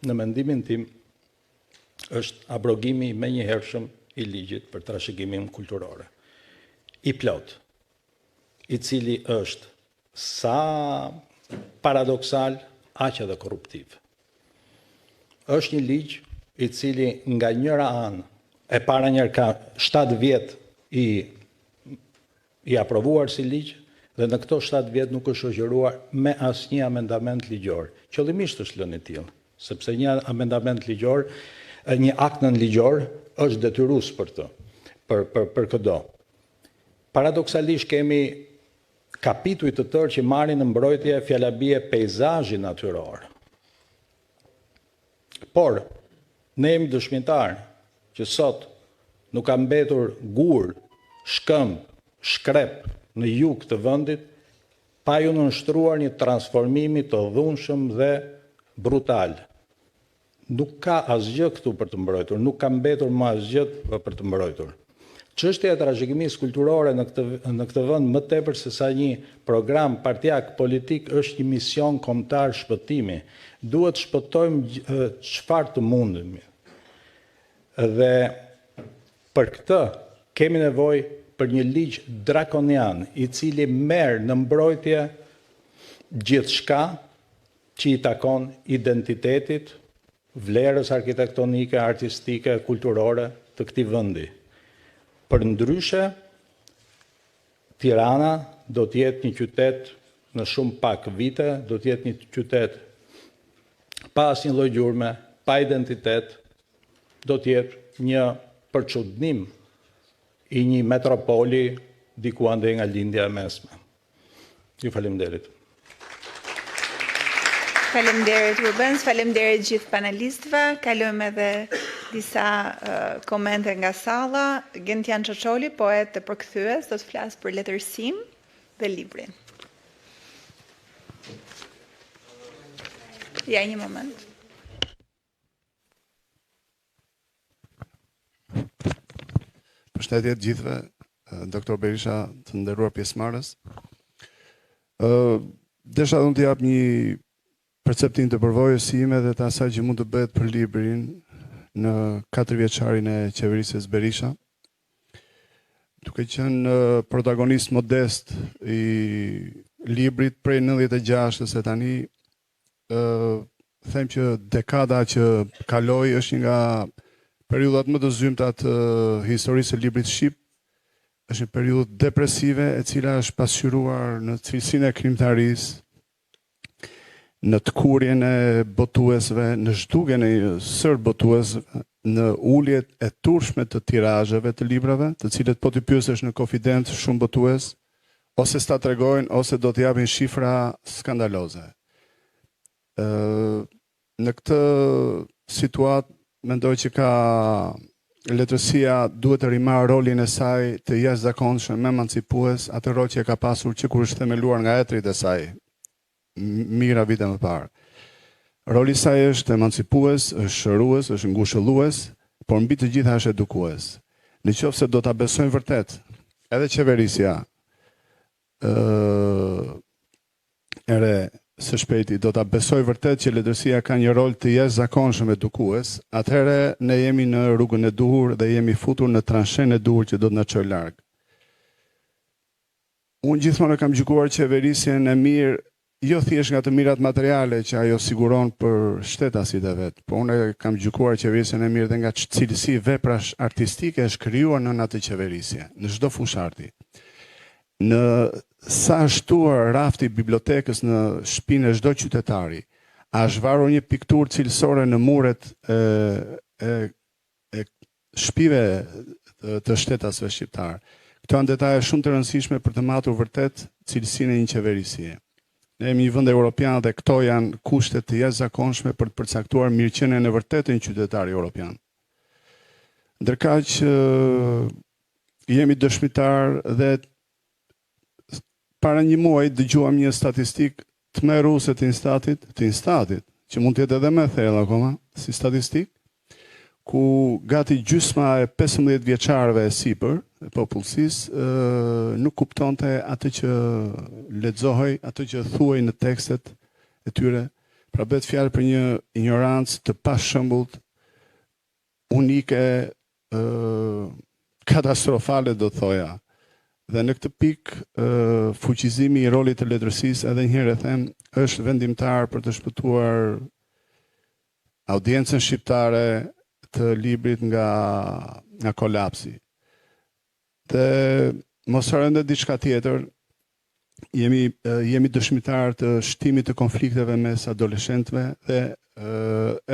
në mendimin tim është abrogimi i menjëhershëm i ligjit për trashëgiminë kulturore. I plot, i cili është sa paradoksal, aq edhe korruptiv. Është një ligj i cili nga njëra anë e para njërë ka 7 vjet i aprovuar si ligj, dhe në këto 7 vjet nuk është shoqëruar me asnjë amendament ligjor. Qëllimisht është lënë i tillë, sepse një amendament ligjor, një akt nënligjor është detyrues për të, për këdo. Paradoksalisht kemi kapituj të tërë që marrin në mbrojtje fjalabie peizazhi natyror. Por ne jemi dëshmitar që sot nuk ka mbetur gur, shkëmb, shkrep në jug të vendit pa ju nënshtruar një transformimi të dhunshëm dhe brutal. Nuk ka asgjë këtu për të mbrojtur, nuk ka mbetur më asgjë për të mbrojtur. Çështja e trashëgimisë kulturore në këtë vend më tepër se sa një program partijak politik është një mision kombëtar shpëtimi. Duhet shpëtojmë çfarë të mundemi. Dhe për këtë kemi nevojë për një ligj drakonian i cili merr në mbrojtje gjithçka që i takon identitetit, vlerës arkitektonike, artistike, kulturore të këtij vendi. Për ndryshe, Tirana do të jetë një qytet në shumë pak vite, do të jetë një qytet pa asnjë lloj gjurme, pa identitet, do të jetë një përçudnim i një metropoli diku ande nga lindja e mesme. Ju faleminderit. Faleminderit Rubens, faleminderit gjithë panelistëve. Kalojmë edhe disa komente nga salla. Gentian Çoçoli, poet e përkthyes, do të flasë për letërsim dhe librin. Ja, një moment. Përshëndetje të gjithëve, Dr. Berisha, të nderuar pjesëmarrës. Desha unë të jap një perceptim të përvojës ime dhe të asaj që mund të bëhet për librin në 4 vjeçarin e qeverisjes Berisha. Duke qenë protagonist modest i librit prej 96 se tani them që dekada që kaloi është një nga periudhat më të zymta të historisë së librit shqip. Është një periudhë depresive e cila është pasqyruar në cilësinë e krimtarisë, në të kurjen e botuesve, në zhdukjen e sër botuesve, në uljet e turshme të tirazheve të librave, të cilët po t'i pyesësh në Confident shumë botues, ose s'ta tregojnë, ose do të japin shifra skandaloze. Në këtë situatë, mendoj që letërsia duhet të rimarrë rolin e saj të jashtëzakonshëm me emancipues, atë rol që e ka pasur që kur është themeluar nga etrit e saj, mira vite më parë. Roli i saj është emancipues, është shërues, është ngushëllues, por mbi të gjitha është edukues. Nëse do ta besojnë vërtet, edhe qeverisja e re së shpejti do ta besojë vërtet që letërsia ka një rol të jashtëzakonshëm edukues, atëherë ne jemi në rrugën e duhur dhe jemi futur në transhen e duhur që do të na çojë larg. Unë gjithmonë kam gjykuar qeverisjen e mirë, jo thjesht nga të mirat materiale që ajo siguron për shtetasit e vet, por unë kam gjykuar qeverisjen e mirë dhe nga cilësi veprash artistike është krijuar në atë qeverisje, në çdo fusharti. Në sa shtuar rafti i bibliotekës në shtëpinë e çdo qytetari, a është varur një pikturë cilësore në muret e shtëpive të shtetasve shqiptar. Këto janë detaje shumë të rëndësishme për të matur vërtet cilësinë e një qeverisie. Ne jemi një vend evropian dhe këto janë kushte të jashtëzakonshme për të përcaktuar mirëqenien e vërtetë të një qytetari evropian. Ndërkaq jemi dëshmitar dhe para një muaji dëgjuam një statistikë tmerruese të Instatit, që mund të jetë edhe më e thellë akoma si statistikë, ku gati gjysma e 15 vjeçarëve e sipër e popullsisë nuk kuptonte atë që lexohej, atë që thuhej në tekstet e tyre. Pra bëhet fjalë për një ignorancë të pashëmbullt, unike, katastrofale do thoja. Dhe në këtë pikë fuqizimi i rolit të letërsisë, edhe një herë e them, është vendimtar për të shpëtuar audiencën shqiptare të librit nga kolapsi. Dhe mos harrojmë diçka tjetër, jemi dëshmitar të shtimit të konflikteve mes adoleshentëve dhe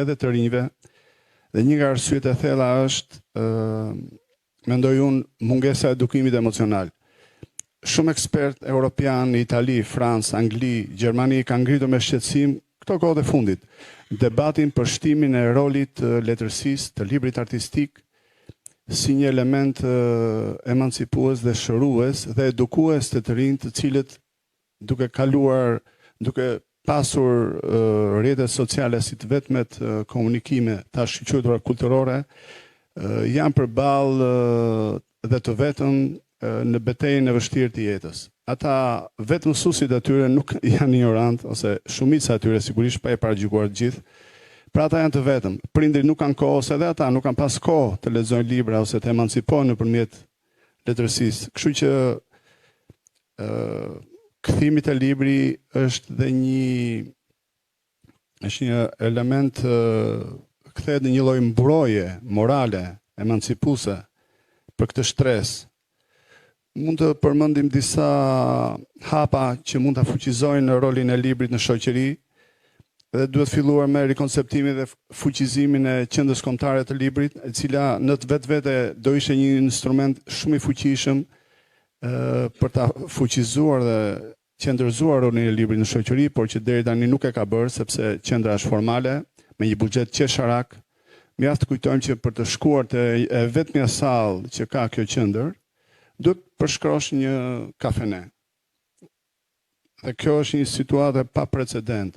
edhe të rinjve. Dhe një nga arsyet e thella është, mendoj unë, mungesa e edukimit emocional. Shumë ekspert europian në Itali, Francë, Angli, Gjermani kanë ngritur me shqetësim këto kohët e fundit debatin për shtimin e rolit të letërsisë, të librit artistik si një element emancipues dhe shërues dhe edukues të rinj, të cilët duke pasur rrjetet sociale si të vetmet komunikime të shqyrtura kulturore, janë përballë dhe të vetëm në betejën e vështirë të jetës. Ata vetë mësuesit atyre nuk janë ignorant, ose shumica atyre sigurisht pa e paragjykuar të gjithë. Pra ata janë të vetëm. Prindrit nuk kanë kohë, ose edhe ata nuk kanë pas kohë të lexojnë libra ose të emancipohen nëpërmjet letërsisë. Kështu që kthimi te libri është dhe një element kthehet në një lloj mbroje morale, emancipuese për këtë stres. Mund të përmendim disa hapa që mund ta fuqizojnë rolin e librit në shoqëri. Dhe duhet filluar me rikonceptimin dhe fuqizimin e qendrës kombëtare të librit, e cila në të vetvete do ishte një instrument shumë i fuqishëm për ta fuqizuar dhe qendrëzuar rolin e librit në shoqëri, por që deri tani nuk e ka bërë sepse qendra është formale, me një buxhet qesharak. Mjaft të kujtojmë që për të shkuar te e vetmja sallë që ka kjo qendër, duhet përshkrosh një kafene. Dhe kjo është një situatë pa precedent.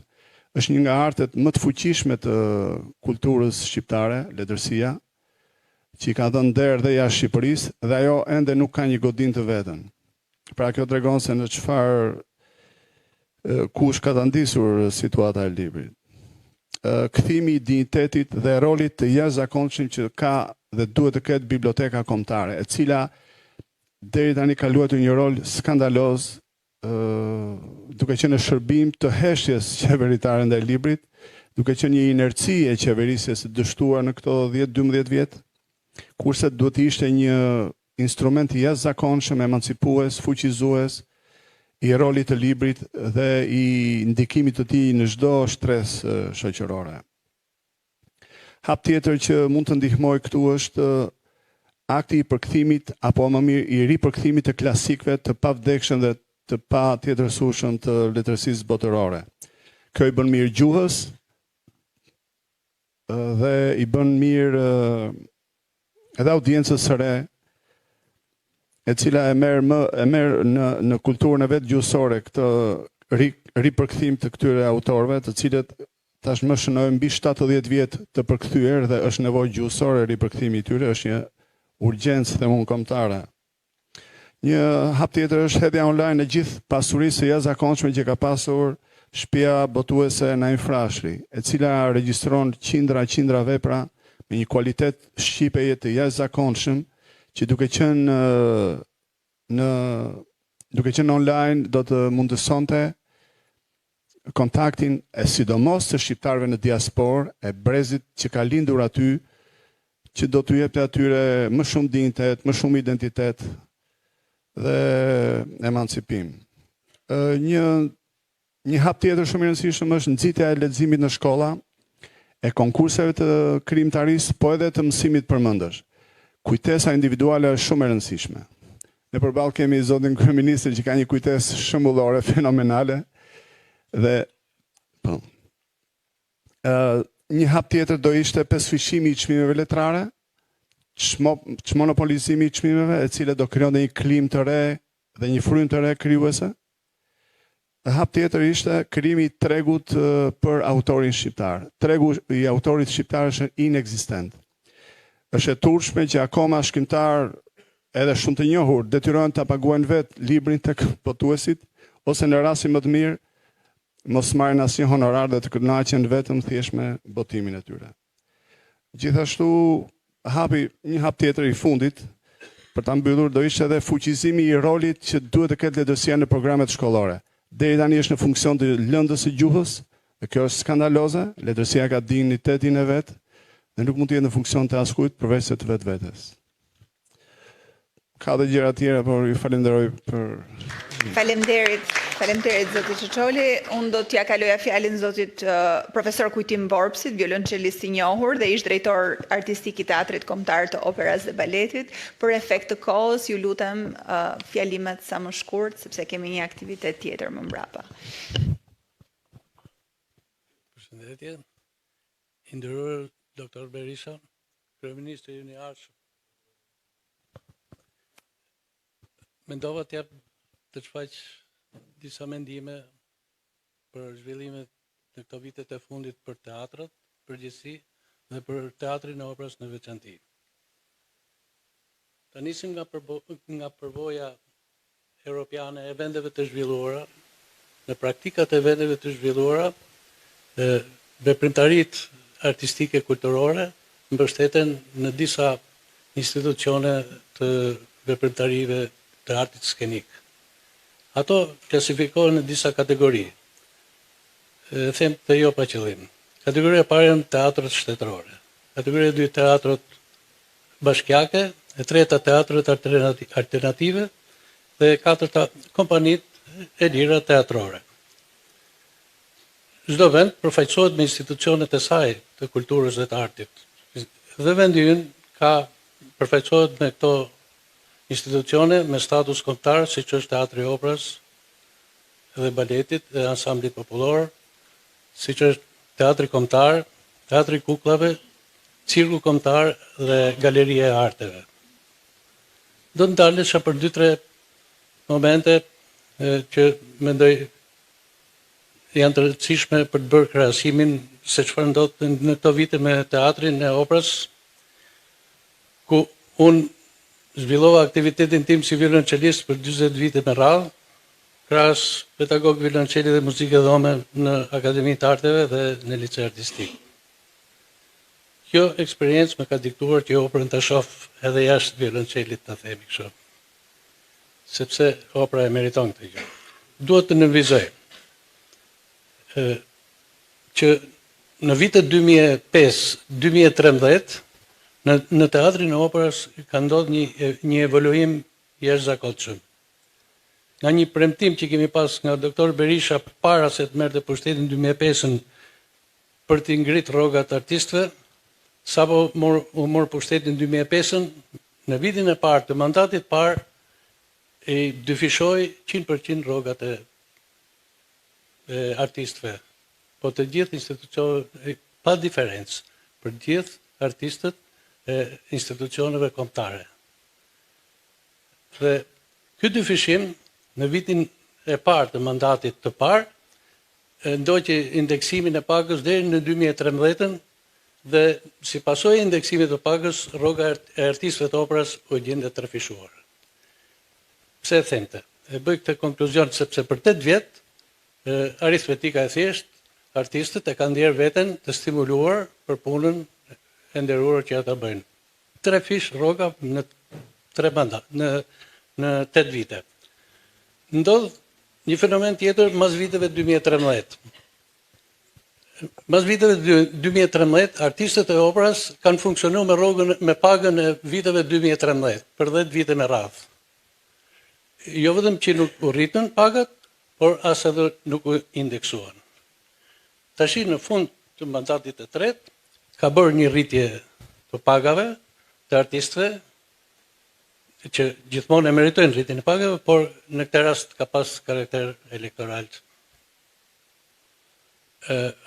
Është një nga artet më të fuqishme të kulturës shqiptare, letërsia, që i ka dhënë derë dhe jashtë Shqipërisë, dhe ajo ende nuk ka një godin të vetën. Pra kjo tregon se në çfarë kush ka ta ndisur situata e librit. Kthimi i dinjitetit dhe rolit të jashtëzakonshëm që ka dhe duhet të ketë biblioteka kombëtare, e cila deri tani ka luajtur një rol skandaloz, duke qenë në shërbim të heshtjes qeveritare ndaj librit, duke qenë një inerci e qeverisë së dështuar në këto 10-12 vjet, kurse duhet të ishte një instrument i jashtëzakonshëm, emancipues, fuqizues i rolit të librit dhe i ndikimit të tij në çdo stres shoqërore. Hap tjetër që mund të ndihmojë këtu është akti i përkthimit, apo më mirë i ripërkthimit të klasikëve të pavdekshëm dhe të pa tjetërsueshëm të letërsisë botërore. Kjo i bën mirë gjuhës dhe i bën mirë edhe audiencës së re, e cila e merr në kulturën e vet gjuhësore këtë ripërkthim të këtyre autorëve, të cilët tashmë shënojnë mbi 70 vjet të përkthyer dhe është nevojë gjuhësore ripërkthimi i tyre, është një urgjencë themun kombëtare. Një hap tjetër është hedhja online e gjithë pasurisë së jashtëzakonshme që ka pasur shtëpia botuese Naim Frashëri, e cila regjistron qindra vepra me një kualitet shqipeje të jashtëzakonshëm që duke qenë online do të mundësonte kontaktin e sidomos të shqiptarëve në diasporë, e brezit që ka lindur aty, që do t'u jepte atyre më shumë dinjitet, më shumë identitet dhe emancipim. Një hap tjetër shumë i rëndësishëm është nxitja e leximit në shkolla, e konkurseve të krijimtarisë, po edhe të mësimit përmendësh. Kujtesa individuale është shumë e rëndësishme. Ne përballë kemi zotin kryeministër që ka një kujtesë shembullore, fenomenale, dhe po. Një hap tjetër do ishte pesëfishimi i çmimeve letrare, çmonopolizimi i çmimeve, e cila do krijonte një klim të re dhe një frym të re krijuese. Dhe hap tjetër ishte krijimi i tregut për autorin shqiptar. Tregu i autorit shqiptar është inekzistent. Është e turpshme që akoma shkrimtar edhe shumë të njohur detyrohen ta paguajnë vetë librin tek botuesit, ose në rastin më të mirë mos marrin asnjë honorar dhe të kënaqen vetëm thjesht me botimin e tyre. Gjithashtu, një hap tjetër i fundit, për ta mbyllur, do ishte edhe fuqizimi i rolit që duhet të ketë letërsia në programet shkollore. Deri tani është në funksion të lëndës së gjuhës, dhe kjo është skandaloze, letërsia ka dignitetin e vet, dhe nuk mund të jetë në funksion të askujt përveç se të vetvetes. Ka dhe gjëra tjera, por ju falenderoj për... Faleminderit zoti Çeçoli. Unë do t'ja kaloja fjalën zotit profesor Kujtim Borpsit, violonçelist i njohur dhe ish drejtor artistik i Teatrit Kombëtar të Operës dhe Baletit. Për efekt të kohës, ju lutem fjalimet sa më shkurt, sepse kemi një aktivitet tjetër më mbrapa. Përshëndetje. I nderuar doktor Berisha, kryeministri i ardhshëm. Mendova të jap të shfaq disa mendime për zhvillimet në këto vitet e fundit për teatrat, përgjithësi dhe për teatrin e operës në veçanti. të nisim nga përvoja europiane e vendeve të zhvilluara, në praktikat e vendeve të zhvilluara, veprimtarit artistike kulturore mbështeten në disa institucione të veprimtarive të artit skenik. Ato klasifikohen në disa kategori. Them të jo pa qëllim. Kategoria e parë janë teatrët shtetërore. Kategoria e dytë teatrët bashkiake, e treta teatrët alternative dhe e katërta kompanitë e lira teatrore. Çdo vend përfaqësohet me institucionet e saj të kulturës dhe të artit. Dhe vendi ynë përfaqësohet me këto institucione me status kombëtar, siç është Teatri i Operës dhe Baletit dhe Ansamblit Popullor, siç është Teatri Kombëtar, Teatri i Kukullave, Cirku Kombëtar dhe Galeria e Arteve. Do të ndalesha për 2-3 momente që mendoj janë të rëndësishme për të bërë krahasimin se çfarë ndodh në këto vite me Teatrin e Operës, ku unë zhvillova aktivitetin tim si violoncelist për 40 vite me radhë, krahas pedagog violonceli dhe muzikë dhome në Akademinë të Arteve dhe në Liceu Artistik. Kjo eksperiencë më ka diktuar që operën ta shoh edhe jashtë violoncelit, ta themi kështu. Sepse opera e meriton këtë gjë. Duhet të nënvizoj që në vitet 2005-2013 në Teatrin e Operës ka ndodhur një evoluim jashtëzakonshëm. Nga një premtim që kemi pas nga doktor Berisha para se të merrte pushtetin 2005 për të ngritë rrogat artistëve, sapo u mor pushtetin 2005, në vitin e parë të mandatit parë i dyfishoi 100% rrogat e artistëve, po të gjithë institucionet, pa diferencë, për gjithë artistët e institucioneve kombëtare. Dhe ky dyfishim në vitin e parë të mandatit të parë ndoqi indeksimin e pagës deri në 2013 dhe si pasojë e indeksimit të pagës, rroga e artistëve të operës u gjende të rrëfishuar. Pse e themte? E bëj këtë konkluzion sepse për 8 vjet aritmetika e thjesht, artistët e kanë ndjerë veten të stimuluar për punën e nderuar që ata bëjnë. 3 fish rroga në 3 mandat, në 8 vite. Ndodh një fenomen tjetër mas viteve 2013. Mas viteve 2013, artistët e operës kanë funksionuar me pagën e viteve 2013, për 10 vite me radhë. Jo vetëm që nuk u rritën pagat, por as edhe nuk u indeksuan. Tashi në fund të mandatit të tretë, ka bërë një rritje të pagave të artistëve, që gjithmonë e meritojnë rritjen e pagave, por në këtë rast ka pas karakter elektoral.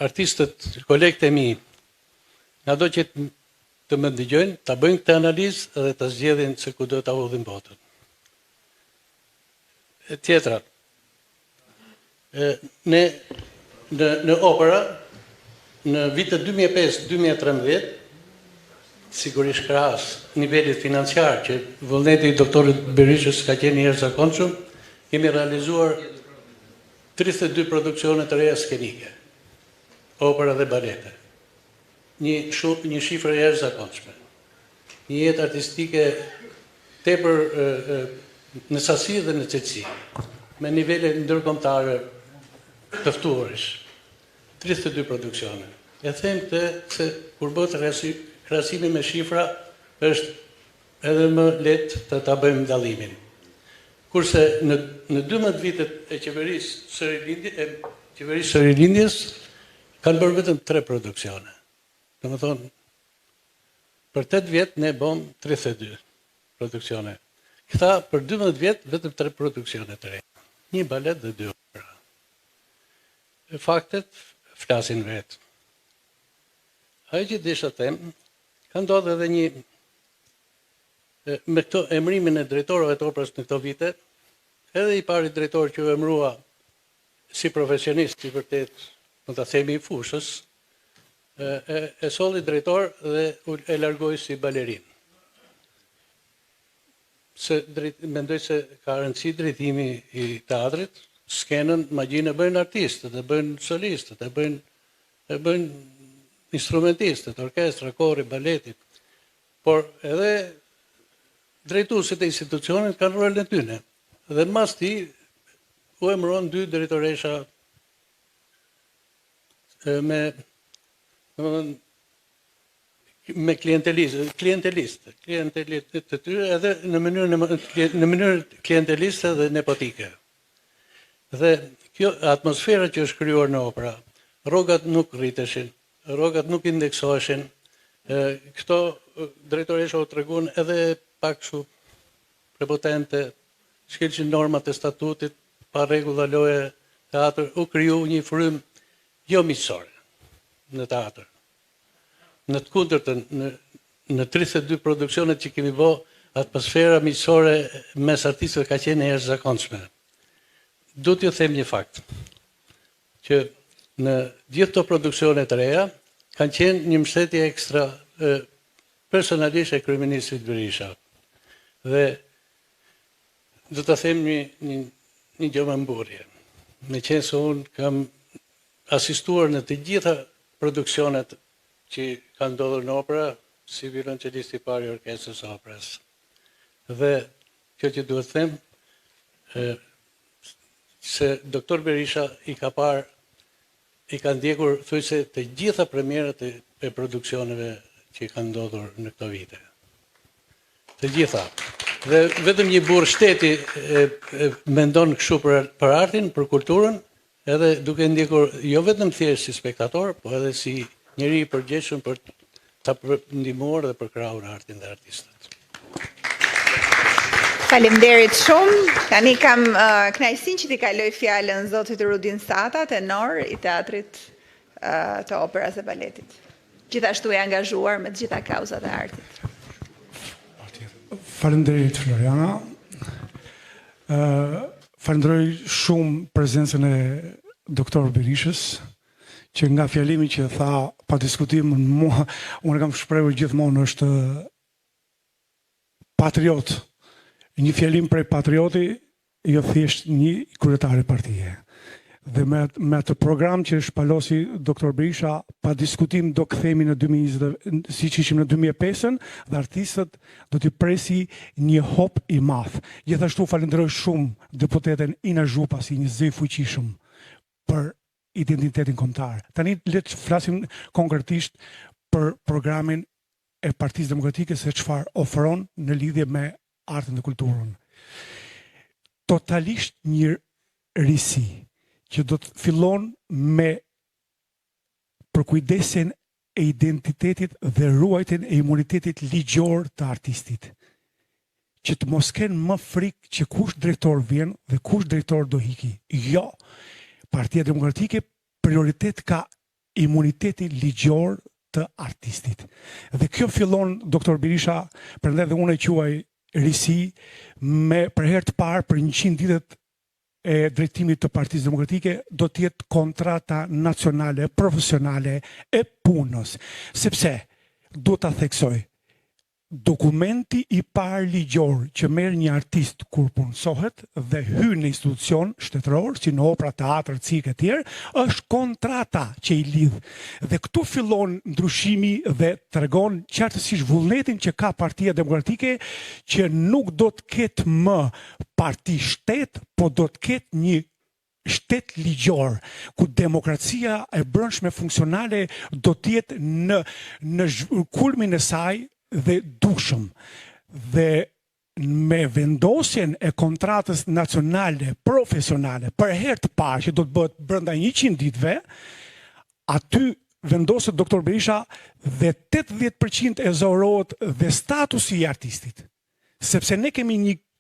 Artistët, kolegët e mi, ngado që të më dëgjojnë, ta bëjnë këtë analizë dhe ta zgjedhin se ku do ta udhën botën. Tjetra, në opera, në vitet 2005-2013, sigurisht krahas nivelit financiar që vullneti i doktorit Berishës ka qenë i jashtëzakonshëm, kemi realizuar 32 produksione të reja skenike, opera dhe balete. Një shifër e jashtëzakonshme. Një jetë artistike tepër në sasi dhe në qetësi, me nivele ndërkombëtare të ftuarish. 32 produksione. E them këtë se kur bëhet krahasimi me shifra, është edhe më lehtë të ta bëjmë dallimin. Kurse në 12 vitet e qeverisë së rilindjes kanë bërë vetëm 3 produksione. Domethënë, për 8 vjet ne bëm 32 produksione. Këta për 12 vjet vetëm 3 produksione të reja. Një balet dhe 2 opera. Faktet flasin vetë. Ajo që desha them, ka ndodhur edhe një me këto emrimin e drejtorëve të operës në këto vite, edhe i pari drejtor që u emrua si profesionist i vërtet, më ta themi i fushës, e solli drejtor dhe e largoi si balerin. mendoj se ka rëndësi drejtimi i teatrit, skenën magjinë e bëjnë artistët, e bëjnë solistët, e bëjnë instrumentistët, orkestra, kori, baletit, por edhe drejtuesit e institucionit kanë rolin e tyre. Dhe mas ti u emëron 2 drejtoresha me klienteliste të tyre edhe në mënyrë klienteliste dhe nepotike. Dhe kjo atmosfera që është krijuar në opera, rrogat nuk rriteshin, rrogat nuk indeksoheshin. Këto drejtoresha u treguan edhe pak kështu prepotente, shkelqin normat e statutit, pa rregulla loje teatr, u kriju një frym jo miqësore në teatr. Në të kundërtën, në 32 produksionet që kemi bë, atmosfera miqësore mes artistëve ka qenë e jashtëzakonshme. Du t'ju them një fakt, që në gjithë të produksionet të reja, kanë qenë një mbështetje ekstra personalisht e kryeministrit Berisha. Dhe do të them një gjë më mburje. Me qenë se unë kam asistuar në të gjitha produksionet që kanë ndodhur në opera, si violonçelisti i parë i orkestrës operës. Dhe kjo që duhet them, se doktor Berisha i ka ndjekur thuajse të gjitha premierët e produksioneve që kanë ndodhur në këto vite. Të gjitha. Dhe vetëm një burr shteti mendon kështu për artin, për kulturën, edhe duke ndjekur jo vetëm thjesht si spektator, po edhe si njëri i përgjegjshëm për ta ndihmuar dhe për krahur artin dhe artistët. Faleminderit shumë. Tani kam kënaqësinë që t'i kaloj fjalën zotit Rudin Sata, tenor i teatrit të operës dhe baletit. Gjithashtu i angazhuar me të gjitha kauzat e artit. Faleminderit Floriana. Falenderoj shumë prezencën e doktor Berishës, që nga fjalimi që tha pa diskutim mua, unë kam shprehur gjithmonë është patriot. Një fjalim prej patrioti, jo thjesht një kryetar i partije. Dhe me atë program që shpalosi doktor Berisha, pa diskutim do kthehemi në 2020, siç ishim në 2005, dhe artistët do t'i presi një hop i madh. Gjithashtu falenderoj shumë deputeten Ina Zhupa, si një zë i fuqishëm për identitetin kombëtar. Tani le të flasim konkretisht për programin e Partisë Demokratike, se çfarë ofron në lidhje me artin dhe kulturën. Totalisht një risi që do të fillon me përkujdesjen e identitetit dhe ruajtjen e imunitetit ligjor të artistit. Që të mos kenë më frikë që kush drejtor vjen dhe kush drejtor do hiki. Jo, Partia Demokratike prioritet ka imuniteti ligjor të artistit. Dhe kjo fillon, doktor Berisha, prandaj dhe unë e quaj risi, me për herë të parë për 100 ditët e drejtimit të Partisë Demokratike do të jetë kontrata nacionale, profesionale e punës. Sepse, do ta theksoj, dokumenti i parë ligjor që merr një artist kur punësohet dhe hyn në institucion shtetëror, si në opera, teatr, cirk e tjerë, është kontrata që i lidh. Dhe këtu fillon ndryshimi dhe tregon qartësisht vullnetin që ka Partia Demokratike, që nuk do të ketë më parti shtet, po do të ketë një shtet ligjor, ku demokracia e brendshme funksionale do të jetë në kulmin e saj dhe dushëm. Dhe me vendosjen e kontratës nacionale, profesionale, për herë të parë që do të bëhet brenda 100 ditëve, aty vendoset doktor Berisha dhe 80% e zorohet dhe statusi i artistit. Sepse ne kemi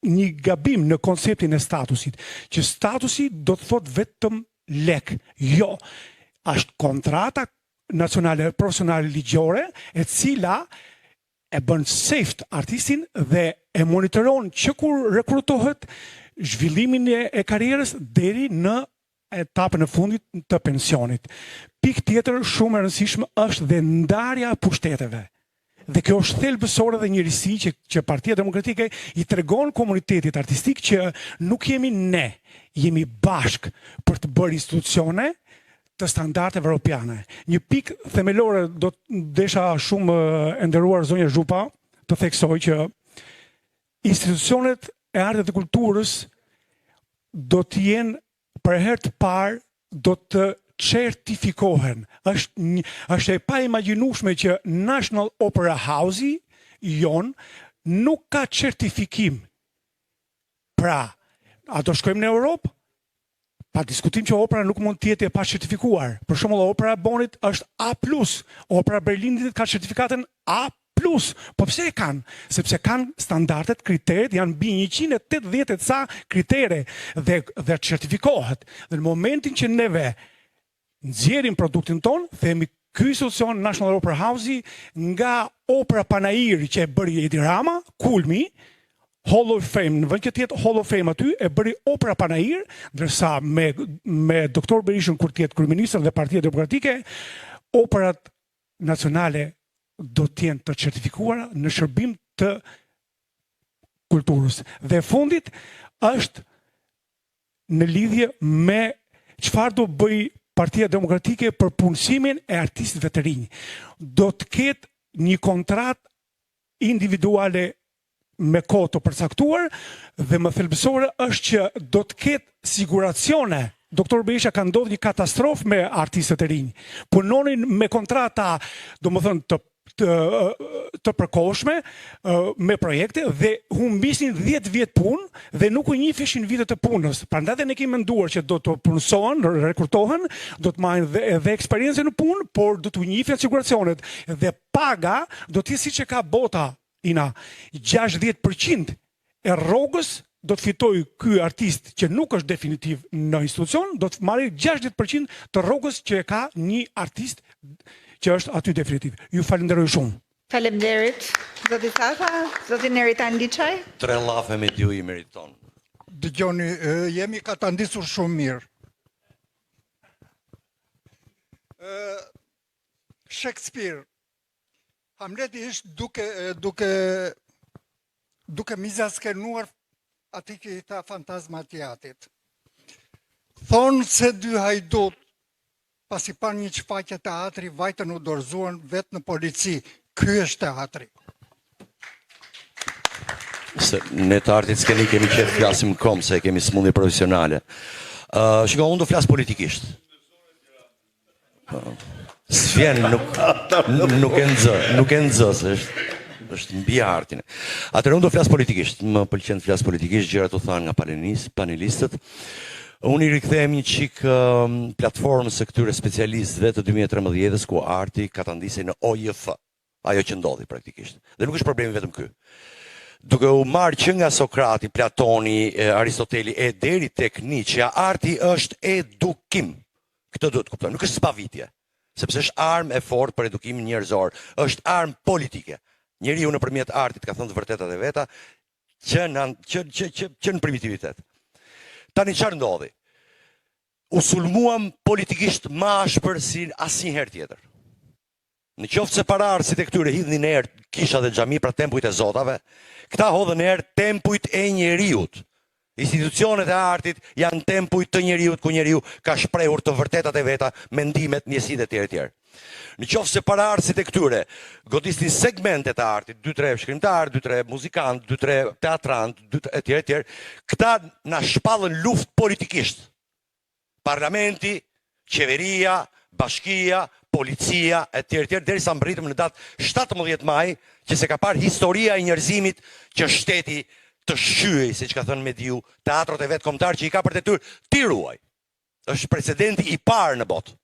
një gabim në konceptin e statusit, që statusi do të thot vetëm lek. Jo, është kontrata nacionale profesionale ligjore, e cila e bën safe artistin dhe e monitoron që kur rekrutohet zhvillimin e karrierës deri në etapën e fundit të pensionit. Pikë tjetër shumë e rëndësishme është dhe ndarja e pushteteve. Dhe kjo është thelbësore dhe njërisi që Partia Demokratike i tregon komunitetit artistik që nuk jemi ne, jemi bashk për të bërë institucione të standardeve europiane. Një pikë themelore do të desha shumë e nderuar zonja Zhupa të theksoj që institucionet e artit dhe kulturës do të jenë për herë të parë do të certifikohen. Është e pa imagjinueshme që National Opera House jon nuk ka certifikim. Pra, a do shkojmë në Europë? Pa diskutim që opera nuk mund të jetë e pa certifikuar. Për shembull, opera e Bonit është A+, opera e Berlinit ka certifikatën A+. Po pse e kanë? Sepse kanë standardet, kriteret, janë mbi 180 ca kritere dhe certifikohet. Dhe në momentin që neve nxjerrim produktin ton, themi ky institucion National Opera House nga opera Panairi që e bëri Edi Rama, kulmi, Hall of Fame, në vend që tjetë Hall of Fame aty, e bëri opera Panair, ndërsa me doktor Berishën kur tjetë kryeministër dhe Partia Demokratike, operat nacionale do t'jenë të certifikuara në shërbim të kulturës. Dhe fundit është në lidhje me çfarë do bëj Partia Demokratike për punësimin e artistëve të rinj. Do të ketë një kontratë individuale me kohë të përcaktuar dhe më thelbësore është që do të ketë siguracione. Doktor Berisha ka ndodhur një katastrofë me artistët e rinj. Punonin me kontrata, domethënë të përkohshme me projekte dhe humbisnin 10 vjet punë dhe nuk u njiheshin vitet e punës. Prandaj ne kemi menduar që do të punësohen, rekrutohen, do të marrin edhe eksperiencë në punë, por do të u njihen siguracionet dhe paga do të jetë siç e ka bota. 60% e rrogës do të fitoj ky artist që nuk është definitiv në institucion, do të marrë 60% të rrogës që e ka një artist që është aty definitiv. Ju falenderoj shumë. Faleminderit, zoti Saka, zoti Neritan Liçaj. 3 llafe me ju i meriton. Dëgjoni, jemi ka ta ndisur shumë mirë. Shakespeare, Hamleti është duke mizaskenuar ati që i tha fantazmatiatit. Thonë se 2 hajdut, pasi pan një qfaqe teatri, vajtën u dorëzuan vetë në polici. Ky është teatri. Se ne të artit s'keni kemi qenë flasim kom, se kemi smundje profesionale. Shiko, unë do flas politikisht. S'vjen, nuk e nxë, se është mbi artin. Atëherë unë do flas politikisht, më pëlqen të flas politikisht, gjërat u thanë nga panelistët. Unë i rikthehem një çik platformës së këtyre specialistëve të 2013-s ku arti ka ta ndisej në OJF, ajo që ndodhi praktikisht. Dhe nuk është problemi vetëm ky. Duke u marrë që nga Sokrati, Platoni, Aristoteli e deri tek Nietzsche, arti është edukim. Këtë duhet të kuptojmë, nuk është zbavitje. Sepse është armë e fortë për edukimin njerëzor, është armë politike. Njeriu nëpërmjet artit ka thënë të vërtetat e veta që në primitivitet. Tani çfarë ndodhi? U sulmuam politikisht më ashpër si asnjëherë tjetër. Në qoftë se paraardhësit e këtyre hidhnin erë kisha dhe xhami pra tempujt e zotave, këta hodhën erë tempujt e njeriut. Institucionet e artit janë tempujt të njeriut, ku njeriu ka shprehur të vërtetat e veta, mendimet, ndjesitë e tjerë. Në qoftë se paraardhësit e këtyre godisnin segmentet e artit, 2-3 shkrimtar, 2-3 muzikant, 2-3 teatrant, e tjerë, këta na shpallën luftë politikisht. Parlamenti, qeveria, bashkia, policia, e tjerë, derisa mbritëm në datë 17 maj, që se ka parë historia e njerëzimit që shteti të shqyej, si që ka thënë Mediu, teatrot e vetë kombëtar që i ka për detyrë t'i ruaj. Është precedenti i parë në botë.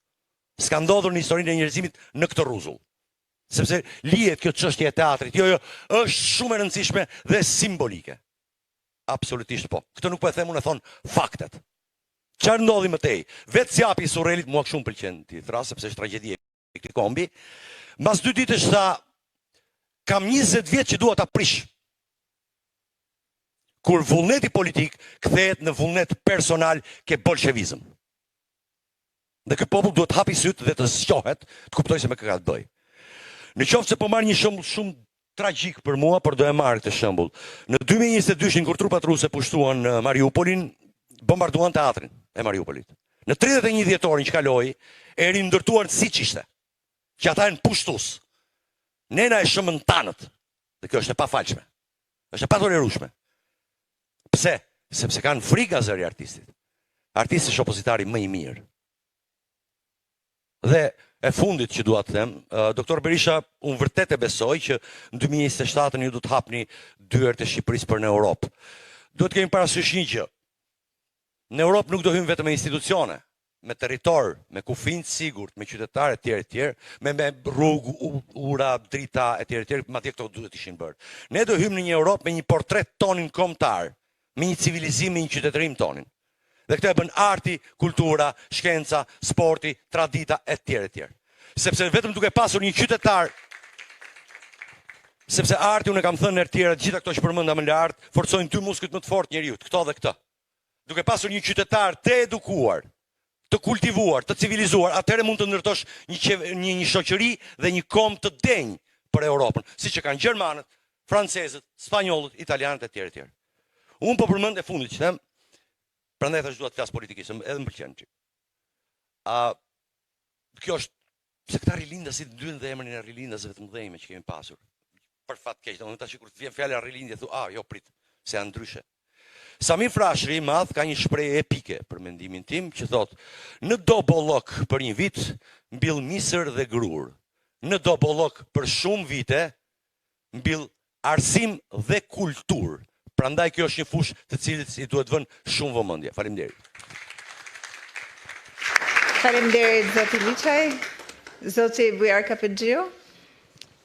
S'ka ndodhur në historinë e njerëzimit në këtë rrezull. Sepse lihet kjo çështje e teatrit. Jo, është shumë e rëndësishme dhe simbolike. Absolutisht po. Këtë nuk po e them unë, e thon faktet. Çfarë ndodhi më tej? Vetë zjapi i Surrelit mua shumë pëlqen ti thras, sepse është tragjedi e këtij kombi. Mbas 2 ditësh tha, kam 20 vjet që dua ta prish. Kur vullneti politik kthehet në vullnet personal ke bolshevizëm. Dhe ky popull duhet hapi syt dhe të zgjohet, të kuptojë se me kë ka të bëj. Në qoftë se po marr një shembull shumë tragjik për mua, por do e marr këtë shembull. Në 2022 kur trupat ruse pushtuan Mariupolin, bombarduan teatrin e Mariupolit. Në 31 dhjetorin që kaloi, e rindërtuar siç ishte. Që ata janë pushtues. Nena e shëmëntanët. Dhe kjo është e pafalshme. Është e patolerueshme. Pse? Sepse kanë frikë zëri artistit. Artisti është opozitari më i mirë. Dhe e fundit që dua të them, doktor Berisha, unë vërtet e besoj që në 2027 ju do të hapni dyert e Shqipërisë për në Europë. Duhet kemi parasysh një gjë. Në Europë nuk do hymë vetëm me institucione, me territor, me kufinë të sigurt, me qytetarë etj, me rrugë, ura, drita etj, madje këto duhet ishin bërë. Ne do hymë në një Europë me një portret tonin kombëtar, me një civilizim, me një qytetërim tonin. Dhe këtë e bën arti, kultura, shkenca, sporti, tradita etj. Sepse vetëm duke pasur një qytetar, sepse arti, unë e kam thënë herë tjera, gjitha këto që përmenda më lart, forcojnë dy muskujt më të fortë njeriut, këto dhe këtë. Duke pasur një qytetar të edukuar, të kultivuar, të civilizuar, atëherë mund të ndërtosh një shoqëri dhe një kombë të denjë për Europën, siç e kanë gjermanët, francezët, spanjollët, italianët etj. Unë po përmend e fundit që them, prandaj thash dua të flas politikisht, edhe më pëlqen çik. Kjo është se këta rilindasit ndyen dhe emrin e rilindasve të mëdhenj që kemi pasur. Për fat keq, domethënë tash kur të vjen fjala rilindje thu, jo prit, se janë ndryshe. Samir Frashëri i madh ka një shprehje epike për mendimin tim që thotë: në do bollok për një vit mbill misër dhe grur. Në do bollok për shumë vite mbill arsim dhe kulturë. Prandaj kjo është një fushë të cilit i duhet vënë shumë vëmendje. Faleminderit. Faleminderit zoti Liçaj. Zoti Bujar Kapexhiu.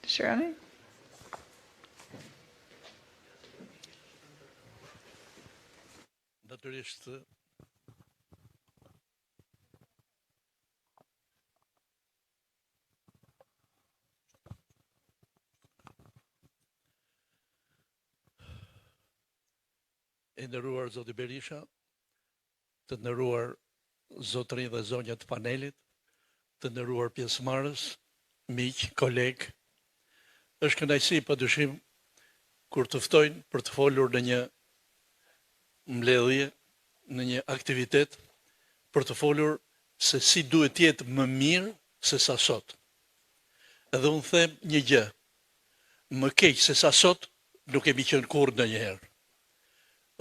Dëshironi? Natyrisht e nderuar zoti Berisha, të nderuar zotëri dhe zonja të panelit, të nderuar pjesëmarrës, miq, koleg, është kënaqësi padyshim kur të ftojnë për të folur në një mbledhje, në një aktivitet, për të folur se si duhet jetë më mirë se sa sot. Edhe unë them një gjë, më keq se sa sot nuk kemi qenë kurrë ndonjëherë.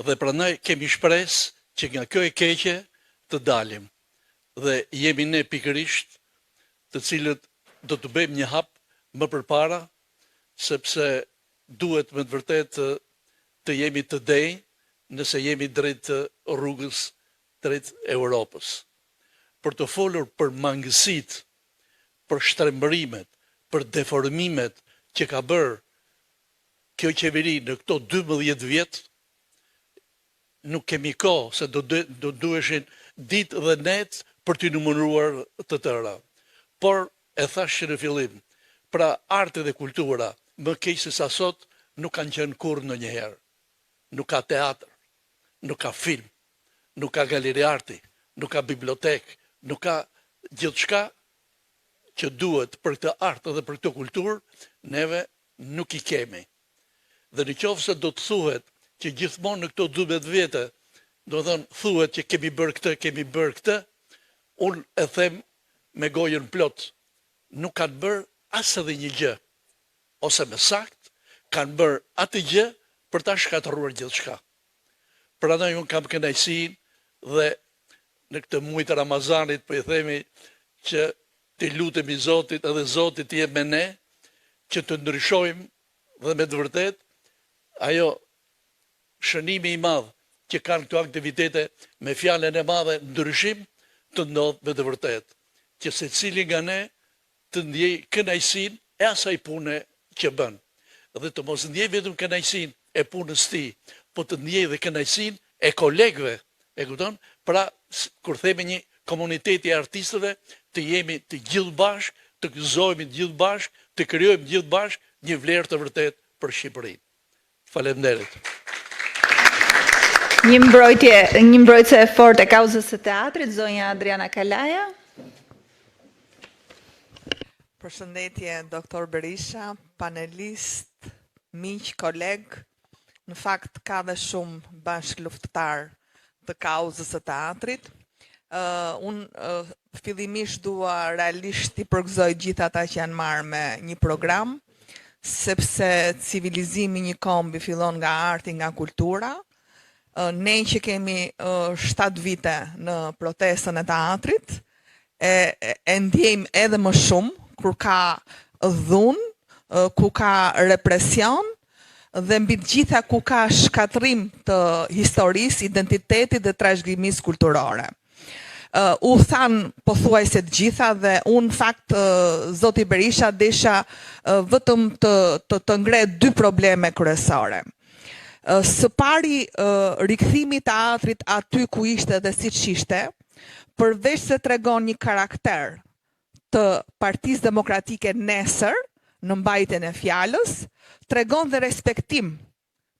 Dhe prandaj kemi shpresë që nga kjo e keqe të dalim. Dhe jemi ne pikërisht të cilët do të bëjmë një hap më përpara, sepse duhet me të vërtetë të jemi të denj nëse jemi drejt rrugës drejt Europës. Për të folur për mangësit, për shtrembërimet, për deformimet që ka bërë kjo qeveri në këto 12 vjet, nuk kemi kohë se do duheshin ditë dhe net për t'i numëruar të tëra. Por e thash që në fillim, pra arti dhe kultura, më keq se sa sot, nuk kanë qenë kurrë ndonjëherë. Nuk ka teatr, nuk ka film, nuk ka galeri arti, nuk ka bibliotek, nuk ka gjithçka që duhet për këtë art dhe për këtë kulturë, neve nuk i kemi. Dhe në qoftë se do të thuhet që gjithmonë në këto 12 vjetë, do të thënë thuhet që kemi bërë këtë, unë e them me gojën plot, nuk kanë bërë asë edhe një gjë, ose me sakt, kanë bërë atë gjë për ta shkatëruar gjithçka. Prandaj unë kam kënaqësinë dhe në këtë muaj të Ramazanit po i themi që të lutemi Zotit edhe Zoti të jep me ne që të ndryshojmë dhe me të vërtetë ajo shënimi i madh që kanë këto aktivitete me fjalën e madhe ndryshim të ndodhë me të vërtetë, që secili nga ne të ndjej kënaqësinë e asaj pune që bën. Dhe të mos ndjej vetëm kënaqësinë e punës tij, po të ndjej dhe kënaqësinë e kolegëve, e kupton? Pra, kur themi një komuniteti e artistëve, të jemi të gjithë bashkë, të gëzohemi të gjithë bashkë, të krijojmë të gjithë bashkë një vlerë të vërtetë për Shqipërinë. Faleminderit. Një mbrojtëse e fortë e kauzës së teatrit, zonja Adriana Kalaja. Përshëndetje, doktor Berisha, panelist, miq, koleg. Në fakt, ka dhe shumë bashk luftëtar të kauzës së teatrit. Unë fillimisht dua realisht t'i përgëzoj gjithë ata që janë marrë me një program, sepse civilizimi një kombi fillon nga arti, nga kultura. Ne që kemi 7 vite në protestën e teatrit, e ndjejmë edhe më shumë kur ka dhunë, ku ka represion, dhe mbi të gjitha ku ka shkatrim të historisë, identitetit dhe trashëgimisë kulturore. U thanë pothuajse të gjitha dhe unë fakt zoti Berisha desha vetëm të ngre 2 probleme kryesore. Së pari, rikthimi i teatrit aty ku ishte dhe siç ishte, përveç se tregon një karakter të Partisë Demokratike nesër në mbajtjen e fjalës, tregon dhe respektim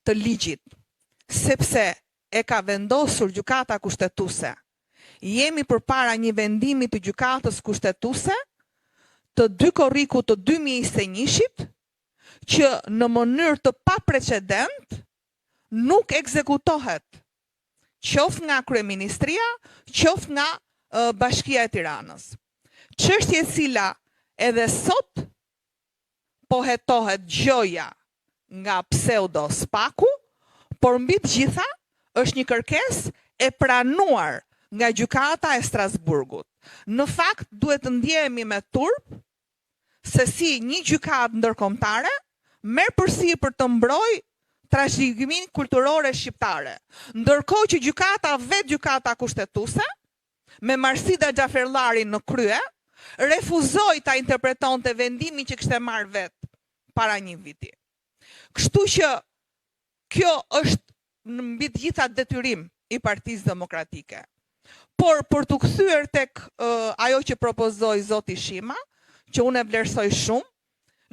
të ligjit, sepse e ka vendosur gjykata kushtetuese. Jemi përpara një vendimi të gjykatës kushtetuese të 2 korriku të 2021-shit, që në mënyrë të paprecedent nuk ekzekutohet, qoftë nga Kryeministria, qoftë nga Bashkia e Tiranës. Çështje e cila edhe sot po hetohet gjoja nga pseudo Spaku, por mbi të gjitha është një kërkesë e pranuar nga gjykata e Strasburgut. Në fakt duhet të ndjehemi me turp se si një gjykatë ndërkombëtare merr përsipër të mbrojë trashëgiminë kulturore shqiptare, ndërkohë që gjykata kushtetuese me Marsida Xhaferllari në krye refuzoi ta interpretonte vendimin që kishte marrë vet para një viti. Kështu që kjo është në mbi të gjitha detyrim i Partisë Demokratike. Por për të kthyer tek ajo që propozoi zoti Shima, që unë e vlerësoj shumë,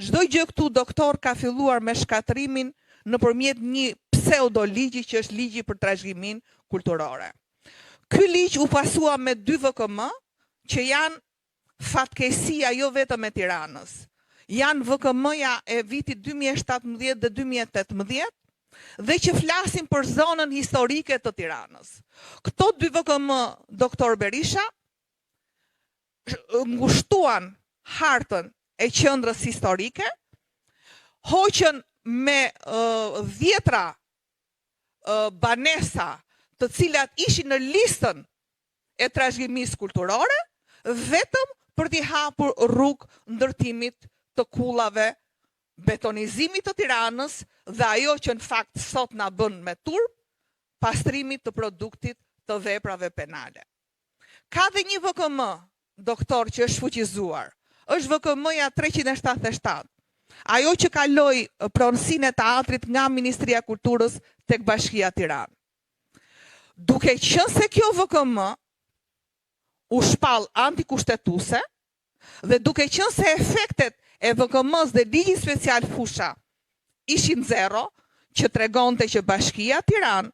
çdo gjë këtu doktor ka filluar me shkatrimin nëpërmjet një pseudo ligji që është ligji për trashëgiminë kulturore. Ky ligj u pasua me 2 VKM që janë fatkeqësia jo vetëm e Tiranës. Janë VKM-ja e vitit 2017 dhe 2018 dhe që flasin për zonën historike të Tiranës. Këto 2 VKM, doktor Berisha, ngushtuan hartën e qendrës historike, hoqën me 10 banesa të cilat ishin në listën e trashëgimisë kulturore, vetëm për t'i hapur rrugë ndërtimit të kullave, betonizimit të Tiranës dhe ajo që në fakt sot na bën me turp, pastrimit të produktit të veprave penale. Ka dhe një VKM, doktor, që është fuqizuar. Është VKM-ja 377. Ajo që kaloi pronësinë e teatrit nga Ministria e Kulturës tek Bashkia e Tiranës. Duke qenë se kjo VKM u shpall antikushtetuese dhe duke qenë se efektet e VKM-s dhe ligji special fusha ishin 0, që tregonte që Bashkia e Tiranës